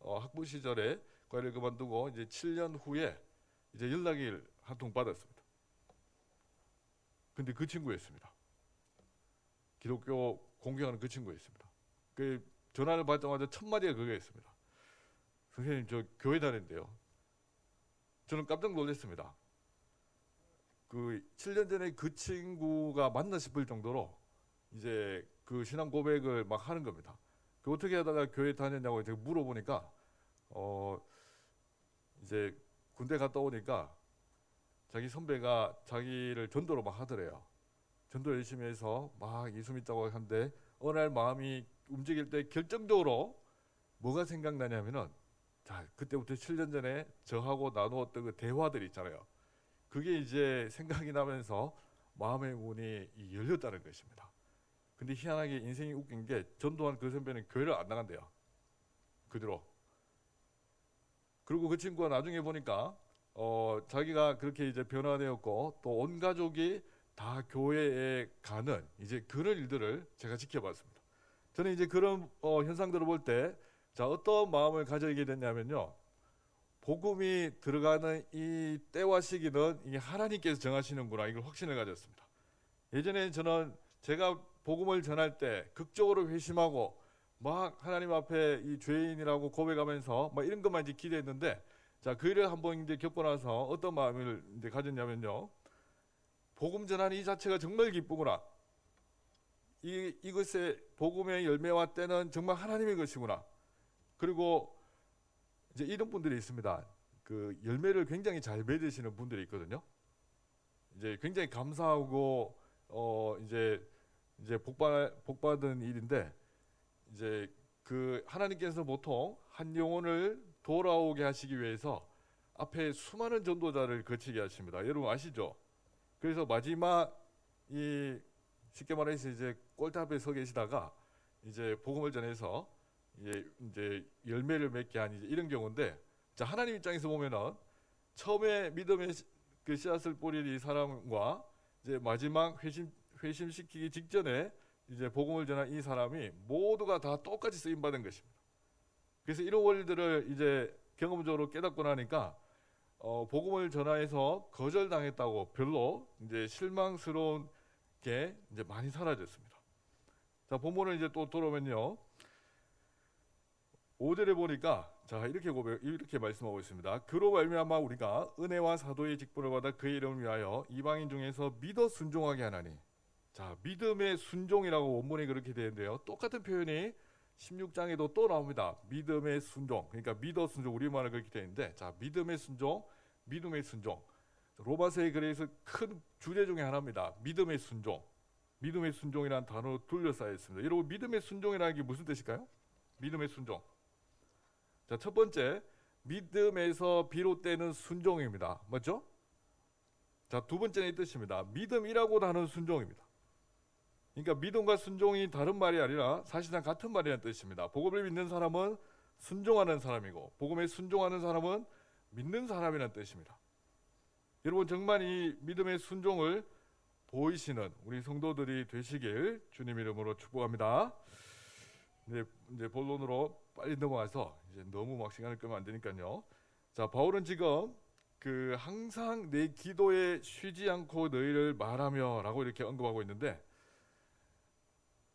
학부 시절에 과외를 그만두고 이제 7년 후에 이제 연락을 한 통 받았습니다. 근데 그 친구였습니다. 기독교 공경하는 그 친구였습니다. 그 전화를 받자마자 첫 마디가 그거였습니다. 선생님 저 교회 다니는데요. 저는 깜짝 놀랐습니다. 그 7년 전에 그 친구가 맞나 싶을 정도로 이제 그 신앙 고백을 막 하는 겁니다. 그 어떻게 하다가 교회 다녔냐고 제가 물어보니까 이제 군대 갔다 오니까 자기 선배가 자기를 전도로 막 하더래요. 전도 열심히 해서 막 예수 믿자고 하는데 어느 날 마음이 움직일 때 결정적으로 뭐가 생각나냐면은 자 그때부터 7년 전에 저하고 나누었던 그 대화들 있잖아요. 그게 이제 생각이 나면서 마음의 문이 열렸다는 것입니다. 근데 희한하게 인생이 웃긴 게 전도한 그 선배는 교회를 안 나간대요. 그대로. 그리고 그 친구가 나중에 보니까 자기가 그렇게 이제 변화되었고 또 온 가족이 다 교회에 가는 이제 그런 일들을 제가 지켜봤습니다. 저는 이제 그런 현상들을 볼 때 자 어떤 마음을 가지게 됐냐면요. 복음이 들어가는 이 때와 시기는 이게 하나님께서 정하시는구나 이걸 확신을 가졌습니다. 예전에 저는 제가 복음을 전할 때 극적으로 회심하고 막 하나님 앞에 이 죄인이라고 고백하면서 막 이런 것만 이제 기대했는데 자 그 일을 한번 이제 겪고 나서 어떤 마음을 이제 가졌냐면요. 복음 전하는 이 자체가 정말 기쁘구나. 이것의 복음의 열매와 때는 정말 하나님의 것이구나. 그리고 이제 이런 분들이 있습니다. 그 열매를 굉장히 잘 맺으시는 분들이 있거든요. 이제 굉장히 감사하고 이제 복받은 일인데 이제 그 하나님께서 보통 한 영혼을 돌아오게 하시기 위해서 앞에 수많은 전도자를 거치게 하십니다. 여러분 아시죠? 그래서 마지막 이 쉽게 말해서 이제 꼴탑에 서 계시다가 이제 복음을 전해서 이제 열매를 맺게 한 이제 이런 경우인데 자 하나님 입장에서 보면은 처음에 믿음의 그 씨앗을 뿌린 이 사람과 이제 마지막 회심시키기 직전에 이제 복음을 전한 이 사람이 모두가 다 똑같이 쓰임 받은 것입니다. 그래서 이런 원리들을 이제 경험적으로 깨닫고 나니까 복음을 전하여서 거절당했다고 별로 이제 실망스러운 게 이제 많이 사라졌습니다. 자 본문을 이제 또 돌아오면요. 5절에 보니까 자 이렇게 말씀하고 있습니다. 그로 말미암아 우리가 은혜와 사도의 직분을 받아 그의 이름을 위하여 이방인 중에서 믿어 순종하게 하나니 자 믿음의 순종이라고 원문에 그렇게 되는데요. 똑같은 표현이 16장에도 또 나옵니다. 믿음의 순종 그러니까 믿어 순종 우리말은 그렇게 되는데 자 믿음의 순종 믿음의 순종 로마서의 글에서 큰 주제 중에 하나입니다. 믿음의 순종 믿음의 순종이라는 단어로 둘러싸여 있습니다. 여러분 믿음의 순종이라는 게 무슨 뜻일까요? 믿음의 순종 자, 첫 번째 믿음에서 비롯되는 순종입니다. 맞죠? 자, 두 번째는 이 뜻입니다. 믿음이라고 하는 순종입니다. 그러니까 믿음과 순종이 다른 말이 아니라 사실상 같은 말이라는 뜻입니다. 복음을 믿는 사람은 순종하는 사람이고 복음에 순종하는 사람은 믿는 사람이라는 뜻입니다. 여러분 정말 이 믿음의 순종을 보이시는 우리 성도들이 되시길 주님 이름으로 축복합니다. 네, 이제 본론으로 빨리 넘어가서 이제 너무 막 시간을 끄면 안 되니까요. 자, 바울은 지금 항상 내 기도에 쉬지 않고 너희를 말하며라고 이렇게 언급하고 있는데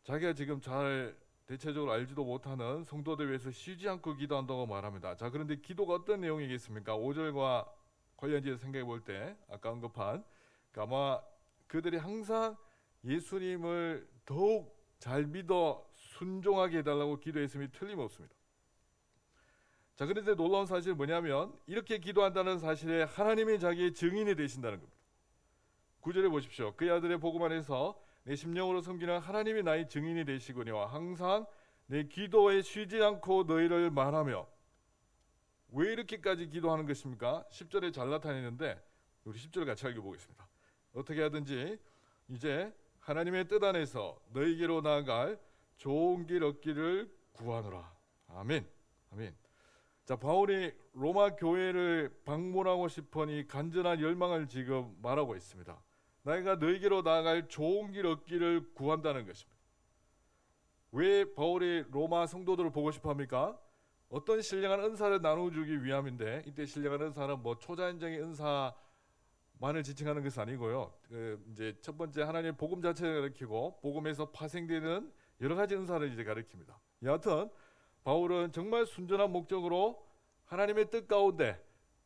자기가 지금 잘 대체적으로 알지도 못하는 성도들 위해서 쉬지 않고 기도한다고 말합니다. 자, 그런데 기도가 어떤 내용이겠습니까? 5절과 관련지에서 생각해 볼 때 아까 언급한 아마 그들이 항상 예수님을 더욱 잘 믿어 순종하게 해달라고 기도했음이 틀림없습니다. 자, 그런데 놀라운 사실은 뭐냐면 이렇게 기도한다는 사실에 하나님이 자기의 증인이 되신다는 겁니다. 9절에 보십시오. 그의 아들의 복음 안에서 내 심령으로 섬기는 하나님이 나의 증인이 되시거니와 항상 내 기도에 쉬지 않고 너희를 말하며. 왜 이렇게까지 기도하는 것입니까? 10절에 잘 나타내는데 우리 10절을 같이 읽어보겠습니다. 어떻게 하든지 이제 하나님의 뜻 안에서 너희에게로 나아갈 좋은 길 얻기를 구하노라. 아멘. 아멘. 자, 바울이 로마 교회를 방문하고 싶은 이 간절한 열망을 지금 말하고 있습니다. 내가 너희에게로 나아갈 좋은 길 얻기를 구한다는 것입니다. 왜 바울이 로마 성도들을 보고 싶어 합니까? 어떤 신령한 은사를 나눠주기 위함인데 이때 신령한 은사는 뭐 초자연적인 은사만을 지칭하는 것은 아니고요. 이제 첫 번째 하나님의 복음 자체를 가리키고 복음에서 파생되는 여러 가지 은사를 이제 가리킵니다. 여하튼 바울은 정말 순전한 목적으로 하나님의 뜻 가운데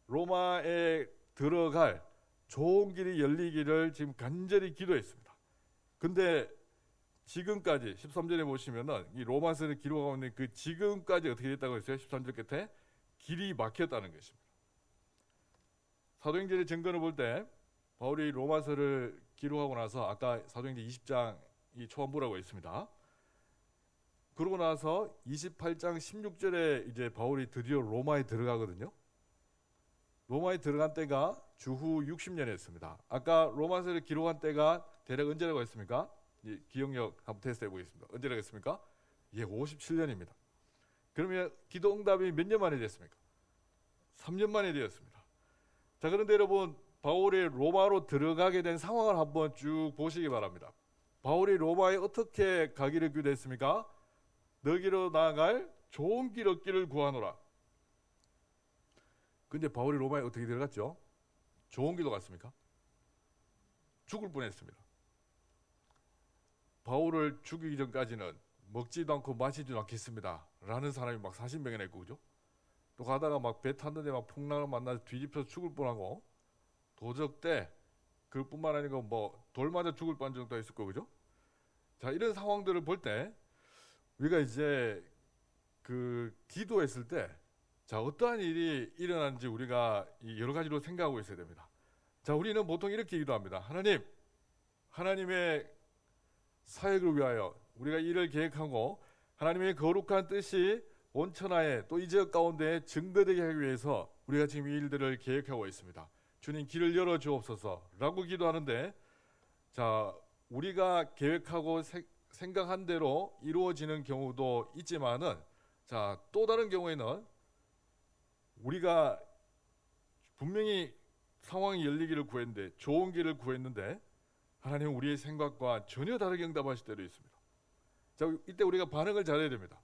로마에 들어갈 좋은 길이 열리기를 지금 간절히 기도했습니다. 근데 지금까지 13절에 보시면은 이 로마서를 기록하고 있는 그 지금까지 어떻게 됐다고 했어요? 13절 끝에 길이 막혔다는 것입니다. 사도행전의 증거를 볼 때 바울이 로마서를 기록하고 나서 아까 사도행전 20장이 초안부라고 했습니다. 그러고 나서 28장 16절에 이제 바울이 드디어 로마에 들어가거든요. 로마에 들어간 때가 주후 60년이었습니다. 아까 로마서를 기록한 때가 대략 언제라고 했습니까? 기억력 한번 테스트 해보겠습니다. 언제라고 했습니까? 예, 57년입니다. 그러면 기도 응답이 몇 년 만에 됐습니까? 3년 만에 되었습니다. 자, 그런데 여러분 바울이 로마로 들어가게 된 상황을 한번 쭉 보시기 바랍니다. 바울이 로마에 어떻게 가기를 기도했습니까? 너기로 나아갈 좋은 길 얻기를 구하노라. 근데 바울이 로마에 어떻게 들어갔죠? 좋은 길로 갔습니까? 죽을 뻔했습니다. 바울을 죽이기 전까지는 먹지도 않고 마시지도 않겠습니다 라는 사람이 막 40명이나 있고, 그죠? 또 가다가 막 배 탔는데 막 풍랑을 만나서 뒤집혀서 죽을 뻔하고, 도적 때 그뿐만 아니고 뭐 돌 맞아 죽을 뻔한 정도 있었고, 그죠? 자, 이런 상황들을 볼 때 우리가 이제 기도했을 때 자, 어떠한 일이 일어나는지 우리가 여러 가지로 생각하고 있어야 됩니다. 자, 우리는 보통 이렇게 기도합니다. 하나님, 하나님의 사역을 위하여 우리가 일을 계획하고 하나님의 거룩한 뜻이 온 천하에 또 이 지역 가운데 증거되게 하기 위해서 우리가 지금 이 일들을 계획하고 있습니다. 주님 길을 열어 주옵소서 라고 기도하는데, 자, 우리가 계획하고 생각한 대로 이루어지는 경우도 있지만은, 자, 또 다른 경우에는 우리가 분명히 상황이 열리기를 구했는데, 좋은 길을 구했는데 하나님은 우리의 생각과 전혀 다르게 응답하실 때도 있습니다. 자, 이때 우리가 반응을 잘해야 됩니다.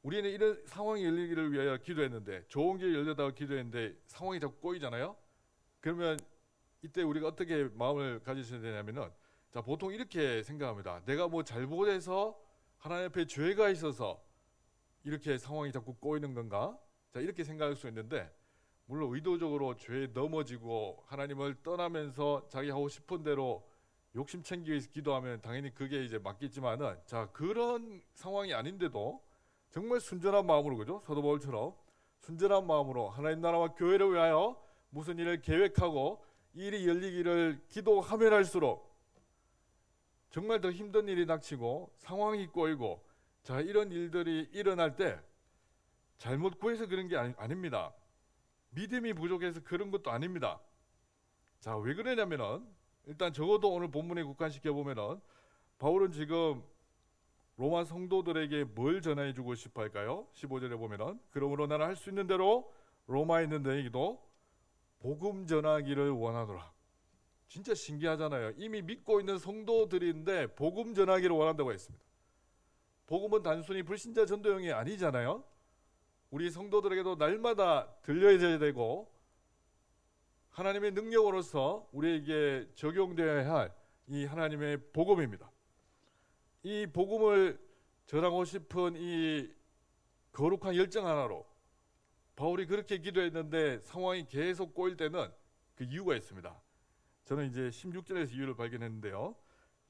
우리는 이런 상황이 열리기를 위하여 기도했는데, 좋은 길 열려다가 기도했는데 상황이 자꾸 꼬이잖아요. 그러면 이때 우리가 어떻게 마음을 가지셔야 되냐면은, 자, 보통 이렇게 생각합니다. 내가 뭐 잘못해서 하나님 앞에 죄가 있어서 이렇게 상황이 자꾸 꼬이는 건가? 자, 이렇게 생각할 수 있는데, 물론 의도적으로 죄에 넘어지고 하나님을 떠나면서 자기 하고 싶은 대로 욕심 챙기기 위해서 기도하면 당연히 그게 이제 맞겠지만은, 자, 그런 상황이 아닌데도 정말 순전한 마음으로, 그죠? 사도 바울처럼 순전한 마음으로 하나님 나라와 교회를 위하여 무슨 일을 계획하고 일이 열리기를 기도하면 할수록 정말 더 힘든 일이 닥치고 상황이 꼬이고, 자, 이런 일들이 일어날 때 잘못 구해서 그런 게 아닙니다. 믿음이 부족해서 그런 것도 아닙니다. 자, 왜 그러냐면은 일단 적어도 오늘 본문에 국한시켜 보면은 바울은 지금 로마 성도들에게 뭘 전해 주고 싶어 할까요? 15절에 보면은 그러므로 나는 할 수 있는 대로 로마에 있는 너에게도 복음 전하기를 원하노라. 진짜 신기하잖아요. 이미 믿고 있는 성도들인데 복음 전하기를 원한다고 했습니다. 복음은 단순히 불신자 전도용이 아니잖아요. 우리 성도들에게도 날마다 들려져야 되고 하나님의 능력으로서 우리에게 적용되어야 할 이 하나님의 복음입니다. 이 복음을 전하고 싶은 이 거룩한 열정 하나로 바울이 그렇게 기도했는데 상황이 계속 꼬일 때는 그 이유가 있습니다. 저는 이제 16절에서 이유를 발견했는데요.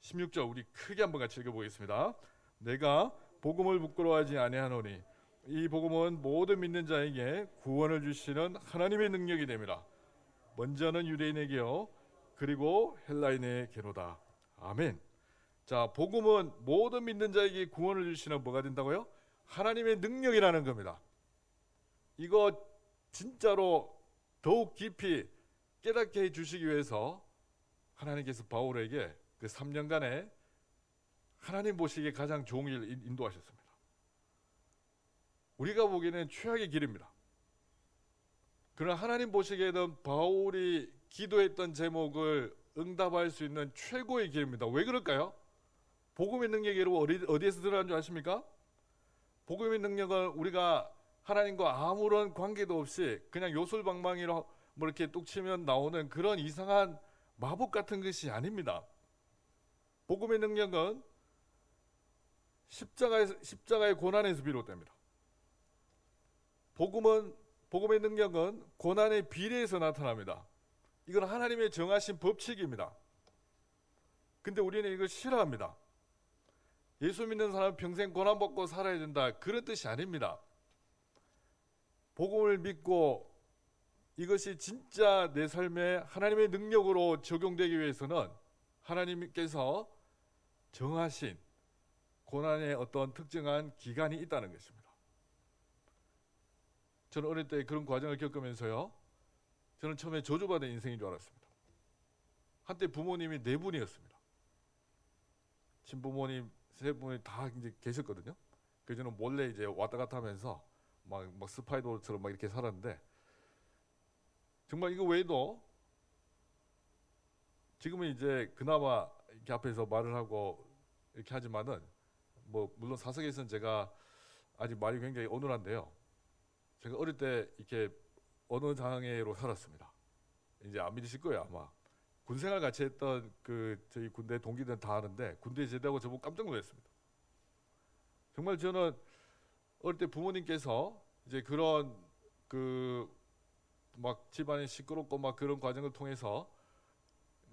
16절 우리 크게 한번 같이 읽어보겠습니다. 내가 복음을 부끄러워하지 아니하노니 이 복음은 모든 믿는 자에게 구원을 주시는 하나님의 능력이 됩니다. 먼저는 유대인에게요, 그리고 헬라인에게로다. 아멘. 자, 복음은 모든 믿는 자에게 구원을 주시는 뭐가 된다고요? 하나님의 능력이라는 겁니다. 이거 진짜로 더욱 깊이 깨닫게 해주시기 위해서 하나님께서 바울에게 그 3년간의 하나님 보시기에 가장 좋은 길을 인도하셨습니다. 우리가 보기에는 최악의 길입니다. 그러나 하나님 보시기에는 바울이 기도했던 제목을 응답할 수 있는 최고의 길입니다. 왜 그럴까요? 복음의 능력이 여러분 어디에서 들어가는 줄 아십니까? 복음의 능력은 우리가 하나님과 아무런 관계도 없이 그냥 요술방망이로 뭐 이렇게 뚝 치면 나오는 그런 이상한 마법 같은 것이 아닙니다. 복음의 능력은 십자가의 고난에서 비롯됩니다. 복음의 능력은 고난의 비례에서 나타납니다. 이건 하나님의 정하신 법칙입니다. 근데 우리는 이걸 싫어합니다. 예수 믿는 사람은 평생 고난받고 살아야 된다, 그런 뜻이 아닙니다. 복음을 믿고 이것이 진짜 내 삶에 하나님의 능력으로 적용되기 위해서는 하나님께서 정하신 고난의 어떤 특정한 기간이 있다는 것입니다. 저는 어릴 때 그런 과정을 겪으면서요, 저는 처음에 저주받은 인생인 줄 알았습니다. 한때 부모님이 4분이었습니다. 친부모님 3분이 다 이제 계셨거든요. 그래서 저는 몰래 이제 왔다 갔다 하면서 막 스파이더처럼 막 이렇게 살았는데, 정말 이거 외에도 지금은 이제 그나마 이렇게 앞에서 말을 하고 이렇게 하지만은 뭐 물론 사석에서는 제가 아직 말이 굉장히 어눌한데요. 제가 어릴 때 이렇게 언어 장애로 살았습니다. 이제 안 믿으실 거예요 아마. 군생활 같이 했던 그 저희 군대 동기들은 다 아는데 군대에 제대하고 저보고 깜짝 놀랐습니다. 정말 저는 어릴 때 부모님께서 이제 그런 그 막 집안이 시끄럽고 막 그런 과정을 통해서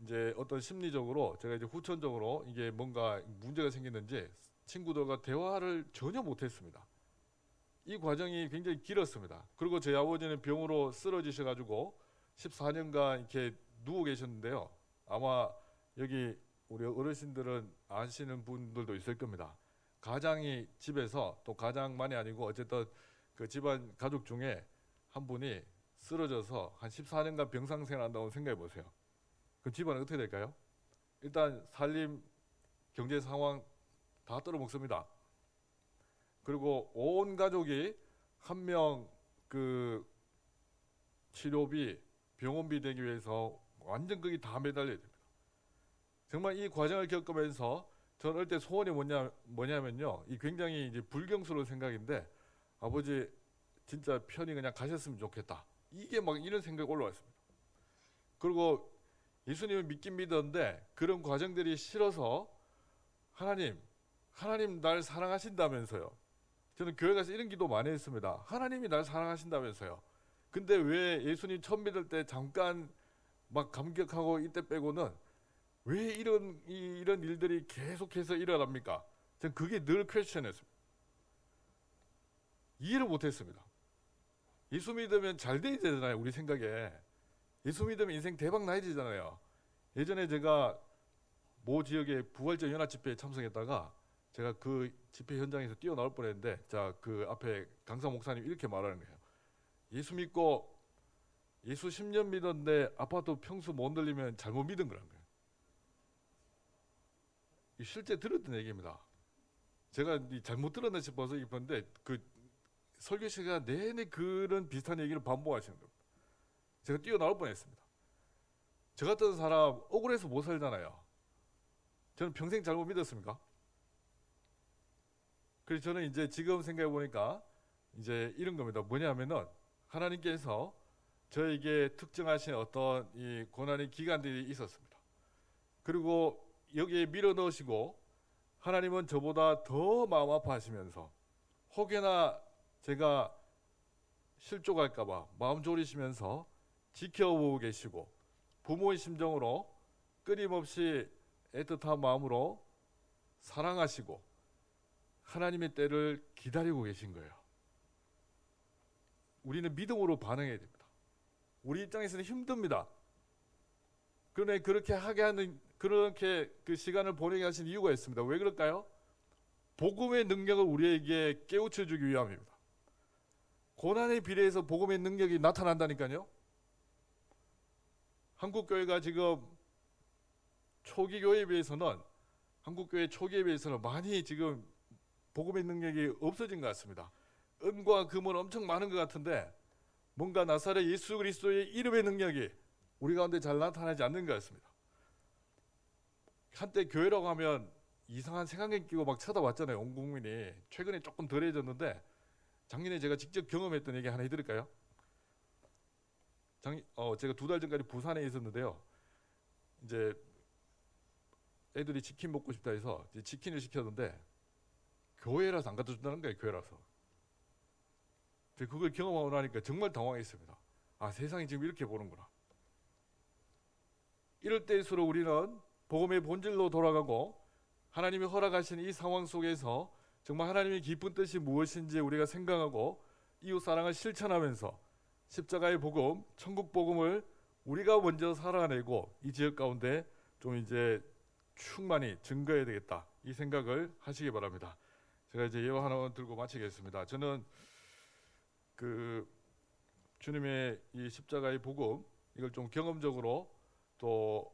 이제 어떤 심리적으로 제가 이제 후천적으로 이게 뭔가 문제가 생겼는지 친구들과 대화를 전혀 못했습니다. 이 과정이 굉장히 길었습니다. 그리고 저희 아버지는 병으로 쓰러지셔가지고 14년간 이렇게 누워 계셨는데요. 아마 여기 우리 어르신들은 아시는 분들도 있을 겁니다. 가장이 집에서, 또 가장만이 아니고 어쨌든 그 집안 가족 중에 한 분이 쓰러져서 한 14년간 병상생활 한다고 생각해 보세요. 그럼 집안은 어떻게 될까요? 일단 살림, 경제 상황 다 떨어먹습니다. 그리고 온 가족이 한 명 그 치료비, 병원비 되기 위해서 완전 거기 다 매달려야 됩니다. 정말 이 과정을 겪으면서 저는 어릴 때 소원이 뭐냐면요, 이 굉장히 이제 불경스러운 생각인데, 아버지 진짜 편히 그냥 가셨으면 좋겠다, 이게 막 이런 생각이 올라왔습니다. 그리고 예수님을 믿긴 믿었는데 그런 과정들이 싫어서 하나님 날 사랑하신다면서요. 저는 교회 가서 이런 기도 많이 했습니다. 하나님이 날 사랑하신다면서요. 근데 왜 예수님 처음 믿을 때 잠깐 막 감격하고 이때 빼고는 왜 이런 일들이 계속해서 일어납니까? 저는 그게 늘 퀘스천이었습니다. 이해를 못했습니다. 예수 믿으면 잘 돼야 되잖아요. 우리 생각에 예수 믿으면 인생 대박 나야 되잖아요. 예전에 제가 모 지역의 부활절 연합 집회에 참석했다가 제가 그 집회 현장에서 뛰어나올 뻔했는데, 자, 그 앞에 강사 목사님 이렇게 말하는 거예요. 예수 믿고 예수 10년 믿었는데 아파도 평소 못 늘리면 잘못 믿은 거라는 거예요. 이 실제 들었던 얘기입니다. 제가 잘못 들었나 싶어서 입었는데 그 설교 시간 내내 그런 비슷한 얘기를 반복하시는 겁니다. 제가 뛰어나올 뻔했습니다. 저 같은 사람 억울해서 못 살잖아요. 저는 평생 잘못 믿었습니까? 그래서 저는 이제 지금 생각해 보니까 이제 이런 겁니다. 뭐냐면은 하나님께서 저에게 특정하신 어떤 이 고난의 기간들이 있었습니다. 그리고 여기에 밀어 넣으시고 하나님은 저보다 더 마음 아파하시면서 혹여나 제가 실족할까봐 마음 졸이시면서 지켜보고 계시고 부모의 심정으로 끊임없이 애틋한 마음으로 사랑하시고 하나님의 때를 기다리고 계신 거예요. 우리는 믿음으로 반응해야 됩니다. 우리 입장에서는 힘듭니다. 그러나 그렇게 하게 하는 그렇게 그 시간을 보내게 하신 이유가 있습니다. 왜 그럴까요? 복음의 능력을 우리에게 깨우쳐 주기 위함입니다. 고난에 비례해서 복음의 능력이 나타난다니까요. 한국교회가 지금 초기 교회에 비해서는 한국교회 초기에 비해서는 많이 지금 복음의 능력이 없어진 것 같습니다. 은과 금은 엄청 많은 것 같은데 뭔가 나사렛 예수 그리스도의 이름의 능력이 우리 가운데 잘 나타나지 않는 것 같습니다. 한때 교회라고 하면 이상한 색안경 끼고 막 쳐다봤잖아요. 온 국민이. 최근에 조금 덜해졌는데 작년에 제가 직접 경험했던 얘기 하나 해드릴까요? 제가 2달 전까지 부산에 있었는데요. 이제 애들이 치킨 먹고 싶다 해서 이제 치킨을 시켰는데 교회라서 안 갖다 준다는 거예요. 교회라서. 제가 그걸 경험하고 나니까 정말 당황했습니다. 아, 세상이 지금 이렇게 보는구나. 이럴 때일수록 우리는 복음의 본질로 돌아가고 하나님이 허락하신 이 상황 속에서 정말 하나님의 깊은 뜻이 무엇인지 우리가 생각하고 이웃 사랑을 실천하면서 십자가의 복음, 천국 복음을 우리가 먼저 살아내고 이 지역 가운데 좀 이제 충만히 증거해야 되겠다, 이 생각을 하시기 바랍니다. 제가 이제 예화 하나 들고 마치겠습니다. 저는 그 주님의 이 십자가의 복음 이걸 좀 경험적으로 또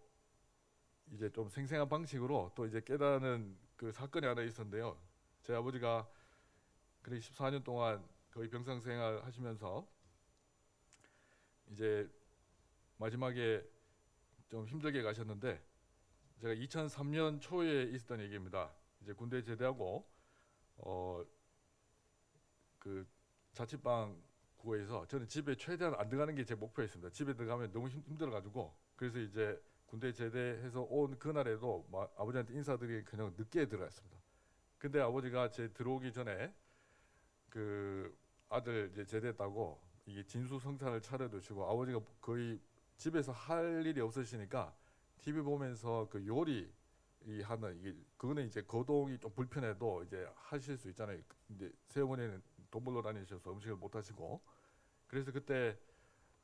이제 좀 생생한 방식으로 또 이제 깨닫는 그 사건이 하나 있었는데요. 제 아버지가 그래 14년 동안 거의 병상 생활 하시면서 이제 마지막에 좀 힘들게 가셨는데, 제가 2003년 초에 있었던 얘기입니다. 이제 군대 제대하고 그 자취방 구해서 저는 집에 최대한 안 들어가는 게 제 목표였습니다. 집에 들어가면 너무 힘들어가지고. 그래서 이제 군대 제대해서 온 그날에도 아버지한테 인사드리기 그냥 늦게 들어갔습니다. 근데 아버지가 제 들어오기 전에 그 아들 이제 제대했다고 이게 진수성찬을 차려두시고, 아버지가 거의 집에서 할 일이 없으시니까 TV 보면서 그 요리 하는 이게 그거는 이제 거동이 좀 불편해도 이제 하실 수 있잖아요. 근데 새어머니는 돈 벌러 다니셔서 음식을 못 하시고, 그래서 그때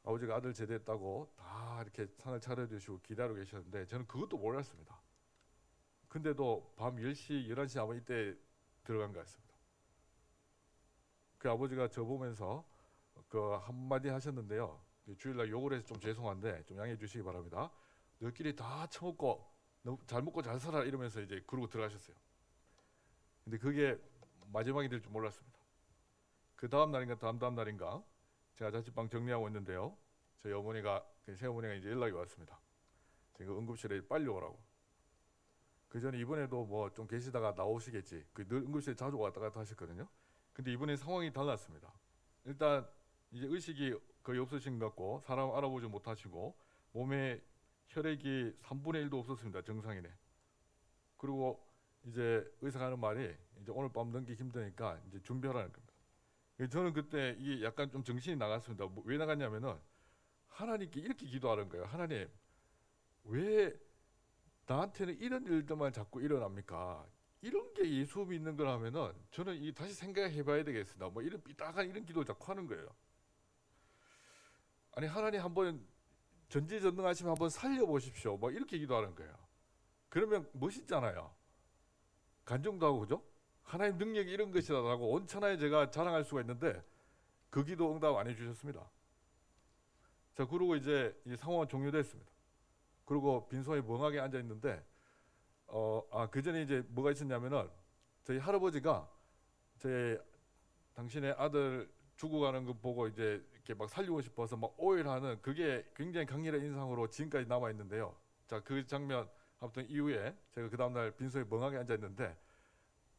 아버지가 아들 제대했다고 다 이렇게 상을 차려주시고 기다리고 계셨는데 저는 그것도 몰랐습니다. 근데도 밤 10시, 11시 아마 이때 들어간 것 같습니다. 그 아버지가 저 보면서 그 한마디 하셨는데요. 주일날 욕을 해서 좀 죄송한데 좀 양해해 주시기 바랍니다. 너희끼리 다 처먹고 잘 먹고 잘 살아 이러면서 이제 그러고 들어가셨어요. 근데 그게 마지막이 될 줄 몰랐습니다. 그 다음 날인가 다음 날인가 제가 자취방 정리하고 있는데요. 저희 어머니가, 새어머니가 이제 연락이 왔습니다. 제가 응급실에 빨리 오라고. 그 전에 이번에도 뭐 좀 계시다가 나오시겠지. 그 늘 응급실에 자주 왔다 갔다 하셨거든요. 근데 이번에 상황이 달랐습니다. 일단 이제 의식이 거의 없으신 것 같고 사람 알아보지 못하시고 몸에 혈액이 3분의 1도 없었습니다. 정상이네. 그리고 이제 의사가 하는 말이 이제 오늘 밤 넘기 힘드니까 이제 준비하라는 겁니다. 저는 그때 이게 약간 좀 정신이 나갔습니다. 왜 나갔냐면은 하나님께 이렇게 기도하는 거예요. 하나님, 왜 나한테는 이런 일들만 자꾸 일어납니까? 이런 게 예수 믿는 거라면은 저는 이 다시 생각해봐야 되겠습니다. 뭐 이런 삐딱한 이런 기도를 자꾸 하는 거예요. 아니 하나님 한번 전지전능하시면 한번 살려보십시오. 뭐 이렇게 기도하는 거예요. 그러면 멋있잖아요. 간증도 하고 그죠? 하나님 능력이 이런 것이다라고 온 천하에 제가 자랑할 수가 있는데 그 기도 응답 안 해주셨습니다. 자, 그러고 이제 이 상황은 종료됐습니다. 그리고 빈손에 멍하게 앉아 있는데 그 전에 이제 뭐가 있었냐면은 저희 할아버지가 제 당신의 아들 죽어가는 거 보고 이제 이렇게 막 살리고 싶어서 막 오일하는 그게 굉장히 강렬한 인상으로 지금까지 남아 있는데요. 자, 그 장면 아무튼 이후에 제가 그 다음날 빈손에 멍하게 앉아 있는데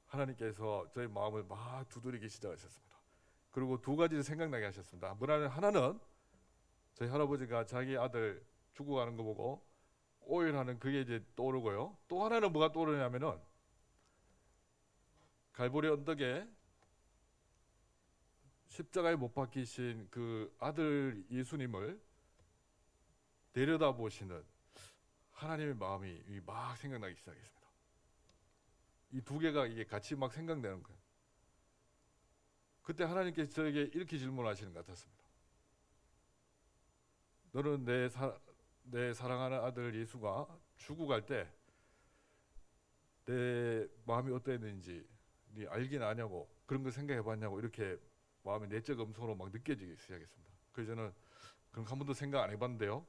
하나님께서 저희 마음을 막 두드리기 시작하셨습니다. 그리고 두 가지를 생각나게 하셨습니다. 뭐냐면 하나는 저희 할아버지가 자기 아들 죽어가는 거 보고 오일하는 그게 이제 떠오르고요. 또 하나는 뭐가 떠오르냐면은 갈보리 언덕에 십자가에 못 박히신 그 아들 예수님을 내려다보시는 하나님의 마음이 막 생각나기 시작했습니다. 이 두 개가 이게 같이 막 생각되는 거예요. 그때 하나님께서 저에게 이렇게 질문하시는 것 같았습니다. 너는 내 사랑하는 아들 예수가 죽어갈 때 내 마음이 어땠는지 네 알긴 아냐고 그런 거 생각해봤냐고 이렇게 마음의 내적 음성으로 막 느껴지기 시작했습니다. 그래서 저는 그런 거 한 번도 생각 안 해봤는데요.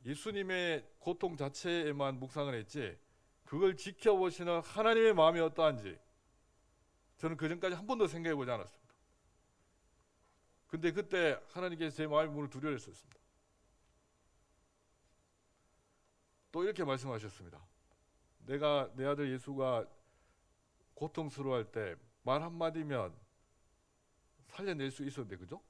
예수님의 고통 자체에만 묵상을 했지 그걸 지켜보시는 하나님의 마음이 어떠한지 저는 그 전까지 한 번도 생각해보지 않았습니다. 근데 그때 하나님께서 제 마음의 문을 두드렸었습니다. 또 이렇게 말씀하셨습니다. 내가 내 아들 예수가 고통스러워할 때 말 한마디면 살려낼 수 있었는데 그죠?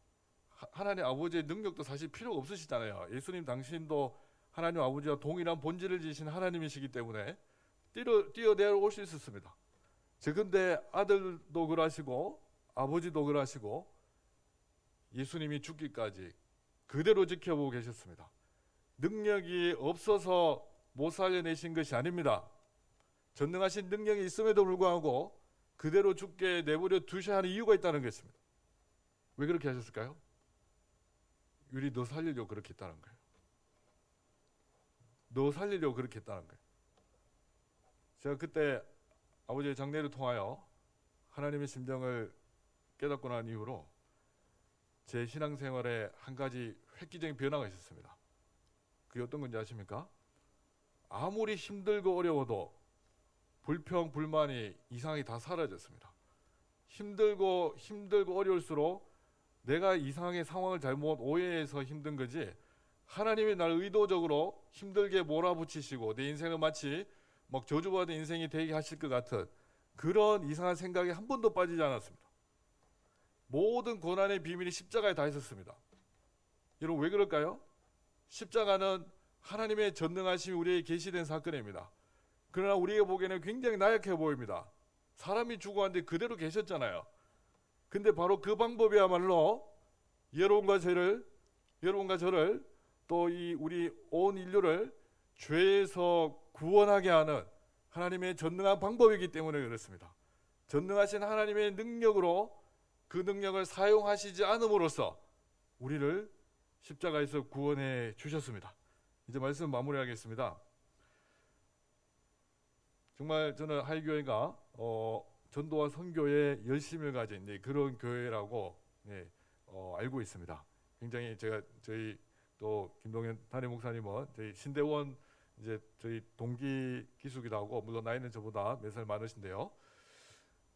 하나님 아버지의 능력도 사실 필요가 없으시잖아요. 예수님 당신도 하나님 아버지와 동일한 본질을 지신 하나님이시기 때문에 뛰어내려올 수 있었습니다. 근데 아들도 그러시고 아버지도 그러시고 예수님이 죽기까지 그대로 지켜보고 계셨습니다. 능력이 없어서 못 살려내신 것이 아닙니다. 전능하신 능력이 있음에도 불구하고 그대로 죽게 내버려 두셔야 하는 이유가 있다는 것입니다. 왜 그렇게 하셨을까요? 유리 너 살리려고 그렇게 했다는 거예요. 너 살리려고 그렇게 했다는 거예요. 제가 그때 아버지의 장례를 통하여 하나님의 심정을 깨닫고 난 이후로 제 신앙생활에 한 가지 획기적인 변화가 있었습니다. 그게 어떤 건지 아십니까? 아무리 힘들고 어려워도 불평, 불만이 이상하게 다 사라졌습니다. 힘들고 어려울수록 내가 이상하게 상황을 잘못 오해해서 힘든 거지 하나님이 나를 의도적으로 힘들게 몰아붙이시고 내 인생을 마치 막 저주받은 인생이 되게 하실 것 같은 그런 이상한 생각에 한 번도 빠지지 않았습니다. 모든 고난의 비밀이 십자가에 다 있었습니다. 여러분 왜 그럴까요? 십자가는 하나님의 전능하심이 우리에게 계시된 사건입니다. 그러나 우리가 보기에는 굉장히 나약해 보입니다. 사람이 죽어왔는데 그대로 계셨잖아요. 근데 바로 그 방법이야말로 여러분과 저를 또 우리 온 인류를 죄에서 구원하게 하는 하나님의 전능한 방법이기 때문에 그렇습니다. 전능하신 하나님의 능력으로 그 능력을 사용하시지 않음으로써 우리를 십자가에서 구원해 주셨습니다. 이제 말씀 마무리하겠습니다. 정말 저는 하이교회가 전도와 선교에 열심을 가진 그런 교회라고 알고 있습니다. 굉장히 저희 또 김동현 담임 목사님은 저희 신대원 이제 저희 동기 기수기도 하고 물론 나이는 저보다 몇 살 많으신데요.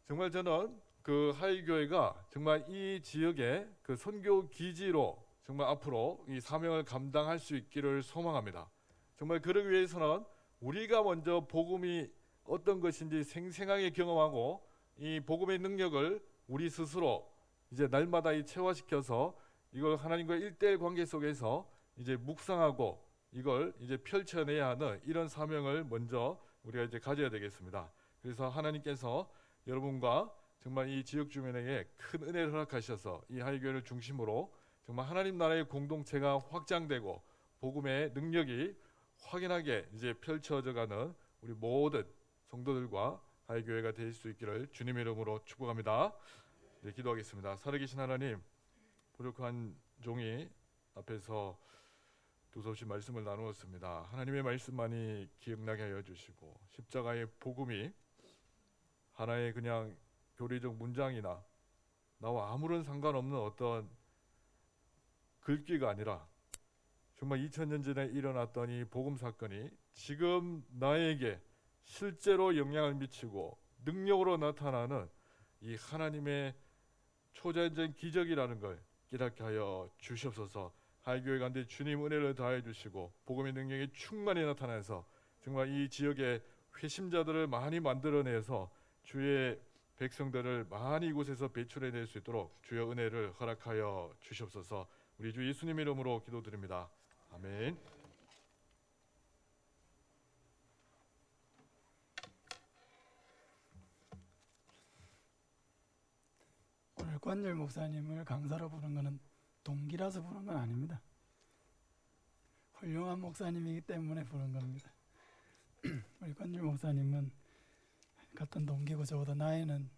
정말 저는 그 하이교회가 정말 이 지역의 그 선교 기지로 정말 앞으로 이 사명을 감당할 수 있기를 소망합니다. 정말 그러기 위해서는 우리가 먼저 복음이 어떤 것인지 생생하게 경험하고 이 복음의 능력을 우리 스스로 이제 날마다 체화시켜서 이걸 하나님과 1대1 관계 속에서 이제 묵상하고 이걸 이제 펼쳐내야 하는 이런 사명을 먼저 우리가 이제 가져야 되겠습니다. 그래서 하나님께서 여러분과 정말 이 지역 주민에게 큰 은혜를 허락하셔서 이 하이교회를 중심으로 정말 하나님 나라의 공동체가 확장되고 복음의 능력이 확연하게 이제 펼쳐져가는 우리 모든 성도들과 하이교회가 될 수 있기를 주님의 이름으로 축복합니다. 네, 기도하겠습니다. 살아계신 하나님, 부족한 종이 앞에서 두서없이 말씀을 나누었습니다. 하나님의 말씀만이 기억나게 하여 주시고 십자가의 복음이 하나의 그냥 교리적 문장이나 나와 아무런 상관없는 어떤 글귀가 아니라 정말 2000년 전에 일어났던 이 복음 사건이 지금 나에게 실제로 영향을 미치고 능력으로 나타나는 이 하나님의 초자연적인 기적이라는 걸 깨닫게 하여 주시옵소서. 하이교회 가운데 주님 은혜를 더하여 주시고 복음의 능력이 충만히 나타나서 정말 이 지역의 회심자들을 많이 만들어내서 주의 백성들을 많이 이곳에서 배출해낼 수 있도록 주의 은혜를 허락하여 주시옵소서. 우리 주 예수님 이름으로 기도드립니다. 아멘. 오늘 권율 목사님을 강사로 부른 것은 동기라서 부른 건 아닙니다. 훌륭한 목사님이기 때문에 부른 겁니다. 우리 권율 목사님은 같은 동기고 저보다 나이는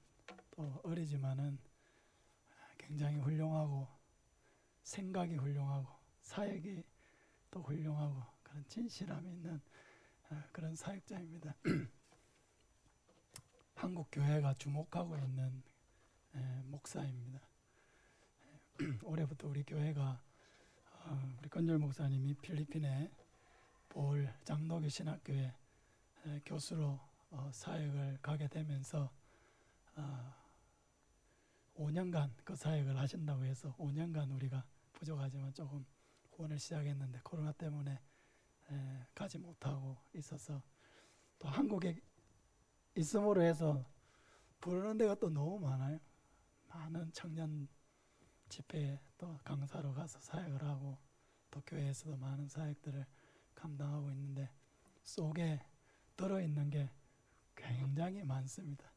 또 어리지만은 굉장히 훌륭하고 생각이 훌륭하고 사역이 또 훌륭하고 그런 진실함이 있는 그런 사역자입니다. 한국 교회가 주목하고 있는 목사입니다. 올해부터 우리 교회가 우리 권율 목사님이 필리핀의 볼 장로교 신학교에 교수로 사역을 가게 되면서 5년간 그 사역을 하신다고 해서 5년간 우리가 부족하지만 조금 후원을 시작했는데 코로나 때문에 가지 못하고 있어서 또 한국에 있음으로 해서 부르는 데가 또 너무 많아요. 많은 청년 집회에 또 강사로 가서 사역을 하고 또 교회에서도 많은 사역들을 감당하고 있는데 속에 들어있는 게 굉장히 많습니다.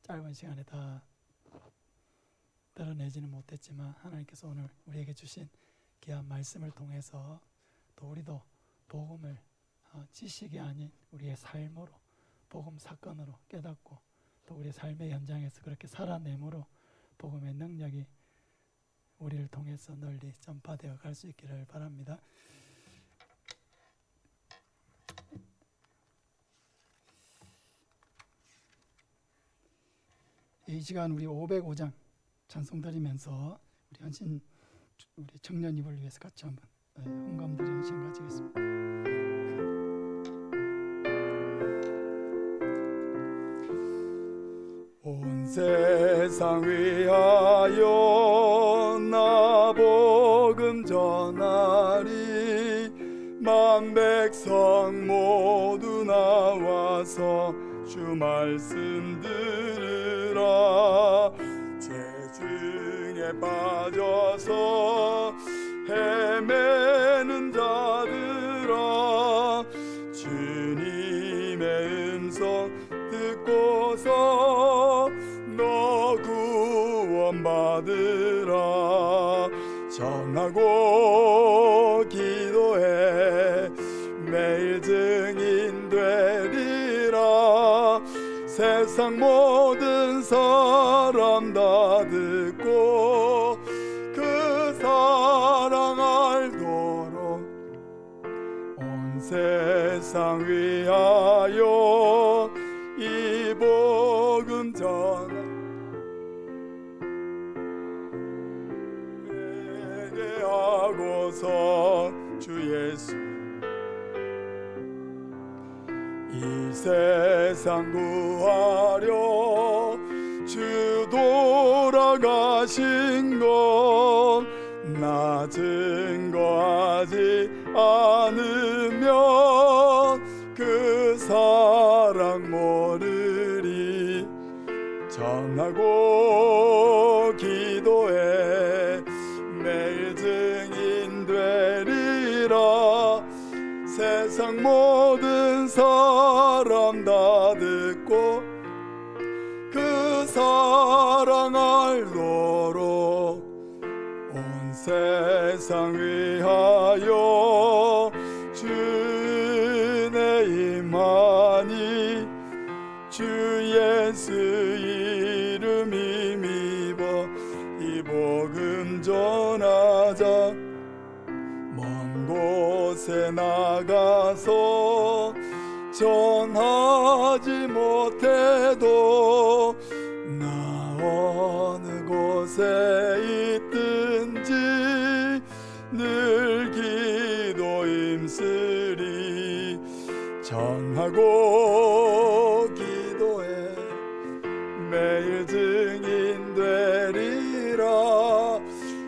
짧은 시간에 다 드러내지는 못했지만 하나님께서 오늘 우리에게 주신 귀한 말씀을 통해서 또 우리도 복음을 지식이 아닌 우리의 삶으로 복음 사건으로 깨닫고 또 우리의 삶의 현장에서 그렇게 살아내므로 복음의 능력이 우리를 통해서 널리 전파되어 갈 수 있기를 바랍니다. 이 시간 우리 505장 찬송 드리면서 우리 헌신 우리 청년 입을 위해서 같이 한번 헌금 드리는 시간 가지겠습니다. 온 세상 위하여 나 복음 전하리 만 백성 모두 나와서 주 말씀 들으라 죄 중에 빠져서 헤매는 자들아 주님의 음성 듣고서 너 구원받으라 전하고 기도해 매일 증인 되리라 세상 모든 사람 다 듣고 그 사랑 알도록 온 세상 위하여 이 복음 전하 회개하고서 주 예수 이 세상 구하려 주 돌아가신 것 나 증거하지 않으면 그 사랑 모르리 전하고 기도해 매일 증인 되리라 세상 모든 사람 다 듣고 그 사랑 알도록 온 세상 위하여 주 은혜 임하니 주 예수 이름 힘입어 이 복음 전하자 먼 곳에 나가서 전하지 못해도 하고 기도해 매일 증인 되리라.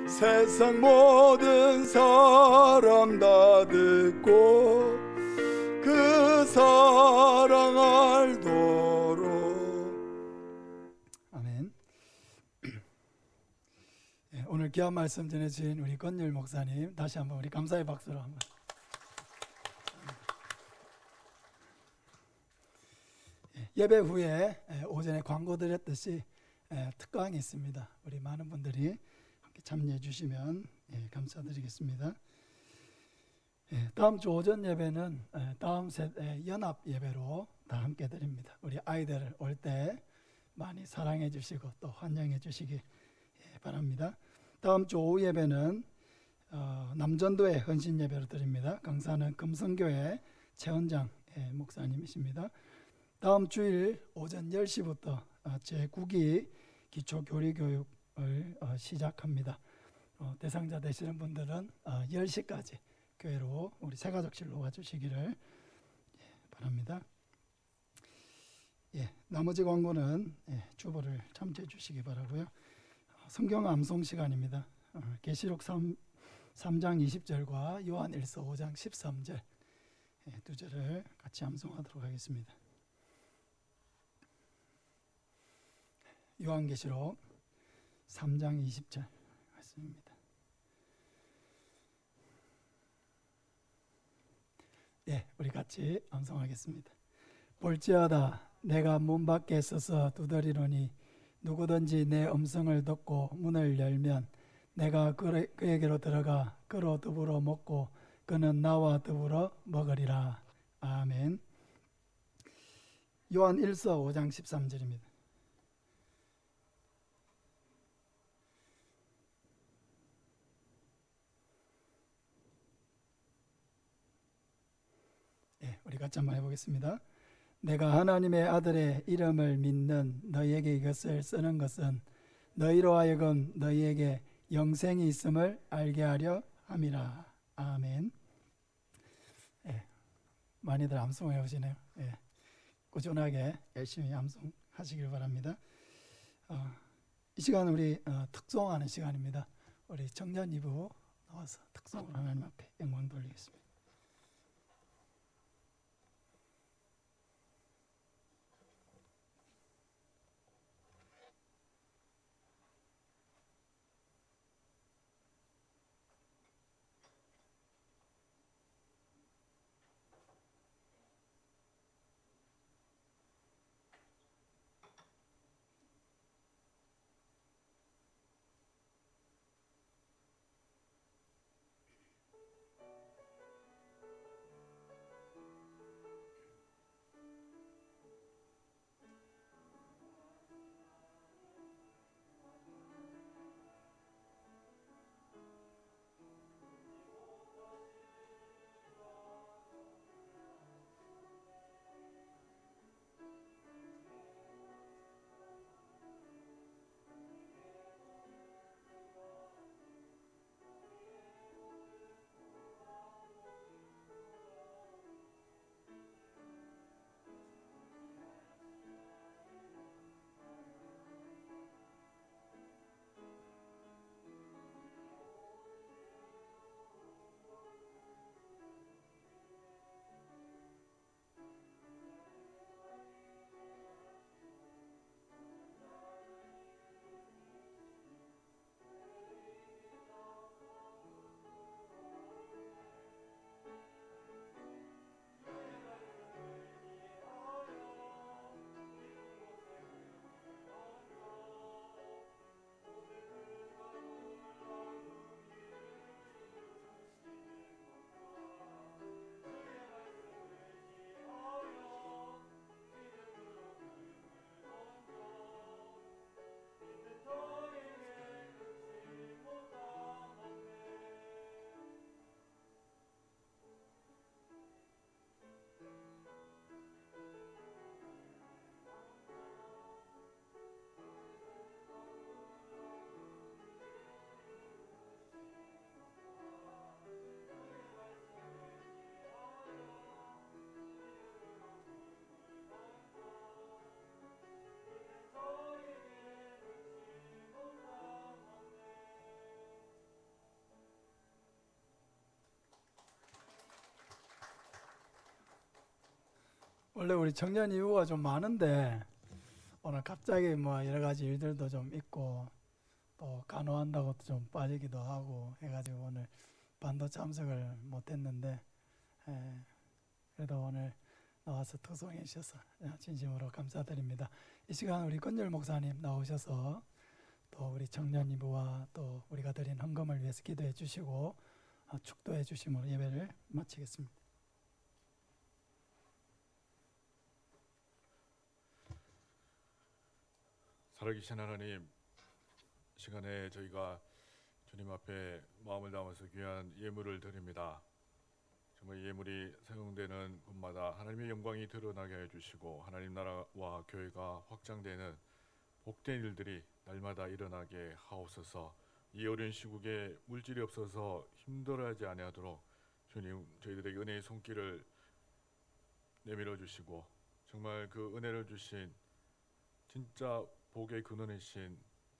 세상 모든 사람 다 듣고 그 사랑 알도록. 아멘. 오늘 귀한 말씀 전해주신 우리 권율 목사님, 다시 한번 우리 감사의 박수로 한번. 예배 후에 오전에 광고 드렸듯이 특강이 있습니다. 우리 많은 분들이 함께 참여해 주시면 감사드리겠습니다. 다음 주 오전 예배는 다음 세대 연합 예배로 다 함께 드립니다. 우리 아이들 올 때 많이 사랑해 주시고 또 환영해 주시기 바랍니다. 다음 주 오후 예배는 남전도의 헌신 예배로 드립니다. 강사는 금성교회 최원장 목사님이십니다. 다음 주일 오전 10시부터 제9기 기초교리교육을 시작합니다. 대상자 되시는 분들은 10시까지 교회로 우리 새가족실로 와주시기를 바랍니다. 나머지 광고는 주보를 참조해 주시기 바라고요. 성경 암송 시간입니다. 계시록 3장 20절과 요한일서 5장 13절 두 절을 같이 암송하도록 하겠습니다. 요한계시록 3장 20절 말씀입니다. 우리 같이 암송하겠습니다. 볼지어다 내가 문 밖에 서서 두드리노니 누구든지 내 음성을 듣고 문을 열면 내가 그에게로 들어가 그로 더불어 먹고 그는 나와 더불어 먹으리라. 아멘. 요한일서 5장 13절입니다. 우리 같이 한번 해보겠습니다. 내가 하나님의 아들의 이름을 믿는 너희에게 이것을 쓰는 것은 너희로 하여금 너희에게 영생이 있음을 알게 하려 함이라. 아멘. 많이들 암송해 오시네요. 꾸준하게 열심히 암송하시길 바랍니다. 이 시간 우리 특송하는 시간입니다. 우리 청년 2부 나와서 특송을 하나님 앞에 영광 돌리겠습니다. 원래 우리 청년 이후가 좀 많은데 오늘 갑자기 뭐 여러 가지 일들도 좀 있고 또 간호한다고 좀 빠지기도 하고 해가지고 오늘 반도 참석을 못했는데 그래도 오늘 나와서 특송해 주셔서 진심으로 감사드립니다. 이 시간 우리 권율 목사님 나오셔서 또 우리 청년 이부와 또 우리가 드린 헌금을 위해서 기도해 주시고 축도해 주심으로 예배를 마치겠습니다. 살아계신 하나님, 시간에 저희가 주님 앞에 마음을 담아서 귀한 예물을 드립니다. 정말 예물이 사용되는 곳마다 하나님의 영광이 드러나게 해주시고 하나님 나라와 교회가 확장되는 복된 일들이 날마다 일어나게 하옵소서. 이 어려운 시국에 물질이 없어서 힘들어하지 아니하도록 주님 저희들에게 은혜의 손길을 내밀어 주시고 정말 그 은혜를 주신 진짜 복의 근원이신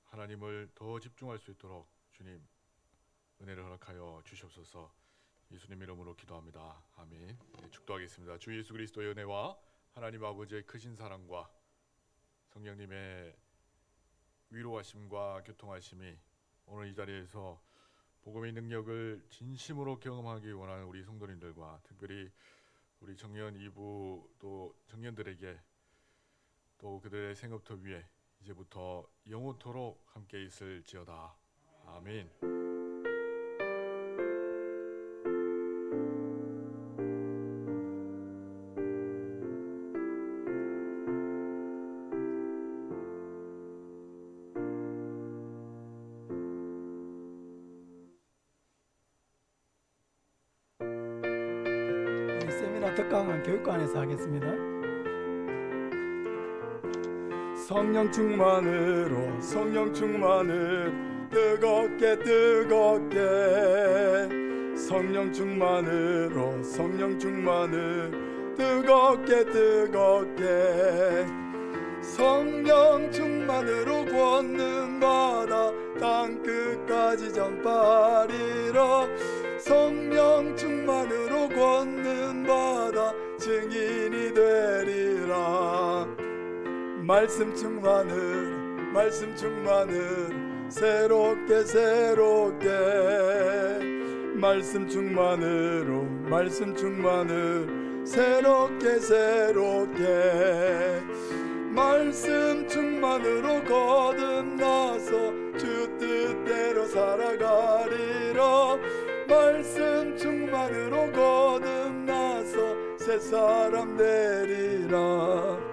하나님을 더 집중할 수 있도록 주님 은혜를 허락하여 주시옵소서. 예수님 이름으로 기도합니다. 아멘. 네, 축도하겠습니다. 주 예수 그리스도의 은혜와 하나님 아버지의 크신 사랑과 성령님의 위로하심과 교통하심이 오늘 이 자리에서 복음의 능력을 진심으로 경험하기 원하는 우리 성도님들과 특별히 우리 청년 이부 또 청년들에게 또 그들의 생업터 위에 이제부터 영원토록 함께 있을지어다. 아멘. 우리 세미나 특강은 교육관에서 하겠습니다. 성령 충만으로 성령 충만을 뜨겁게 성령 충만으로 성령 충만을 뜨겁게 성령 충만으로 권능받아 땅끝까지 전파리라. 성령 충만으로 권능받아 증인이 되리라. 말씀 충만을 새롭게 말씀 충만을 새롭게 말씀 충만으로 거듭나서 주 뜻대로 살아가리라. 말씀 충만으로 거듭나서 새 사람 되리라.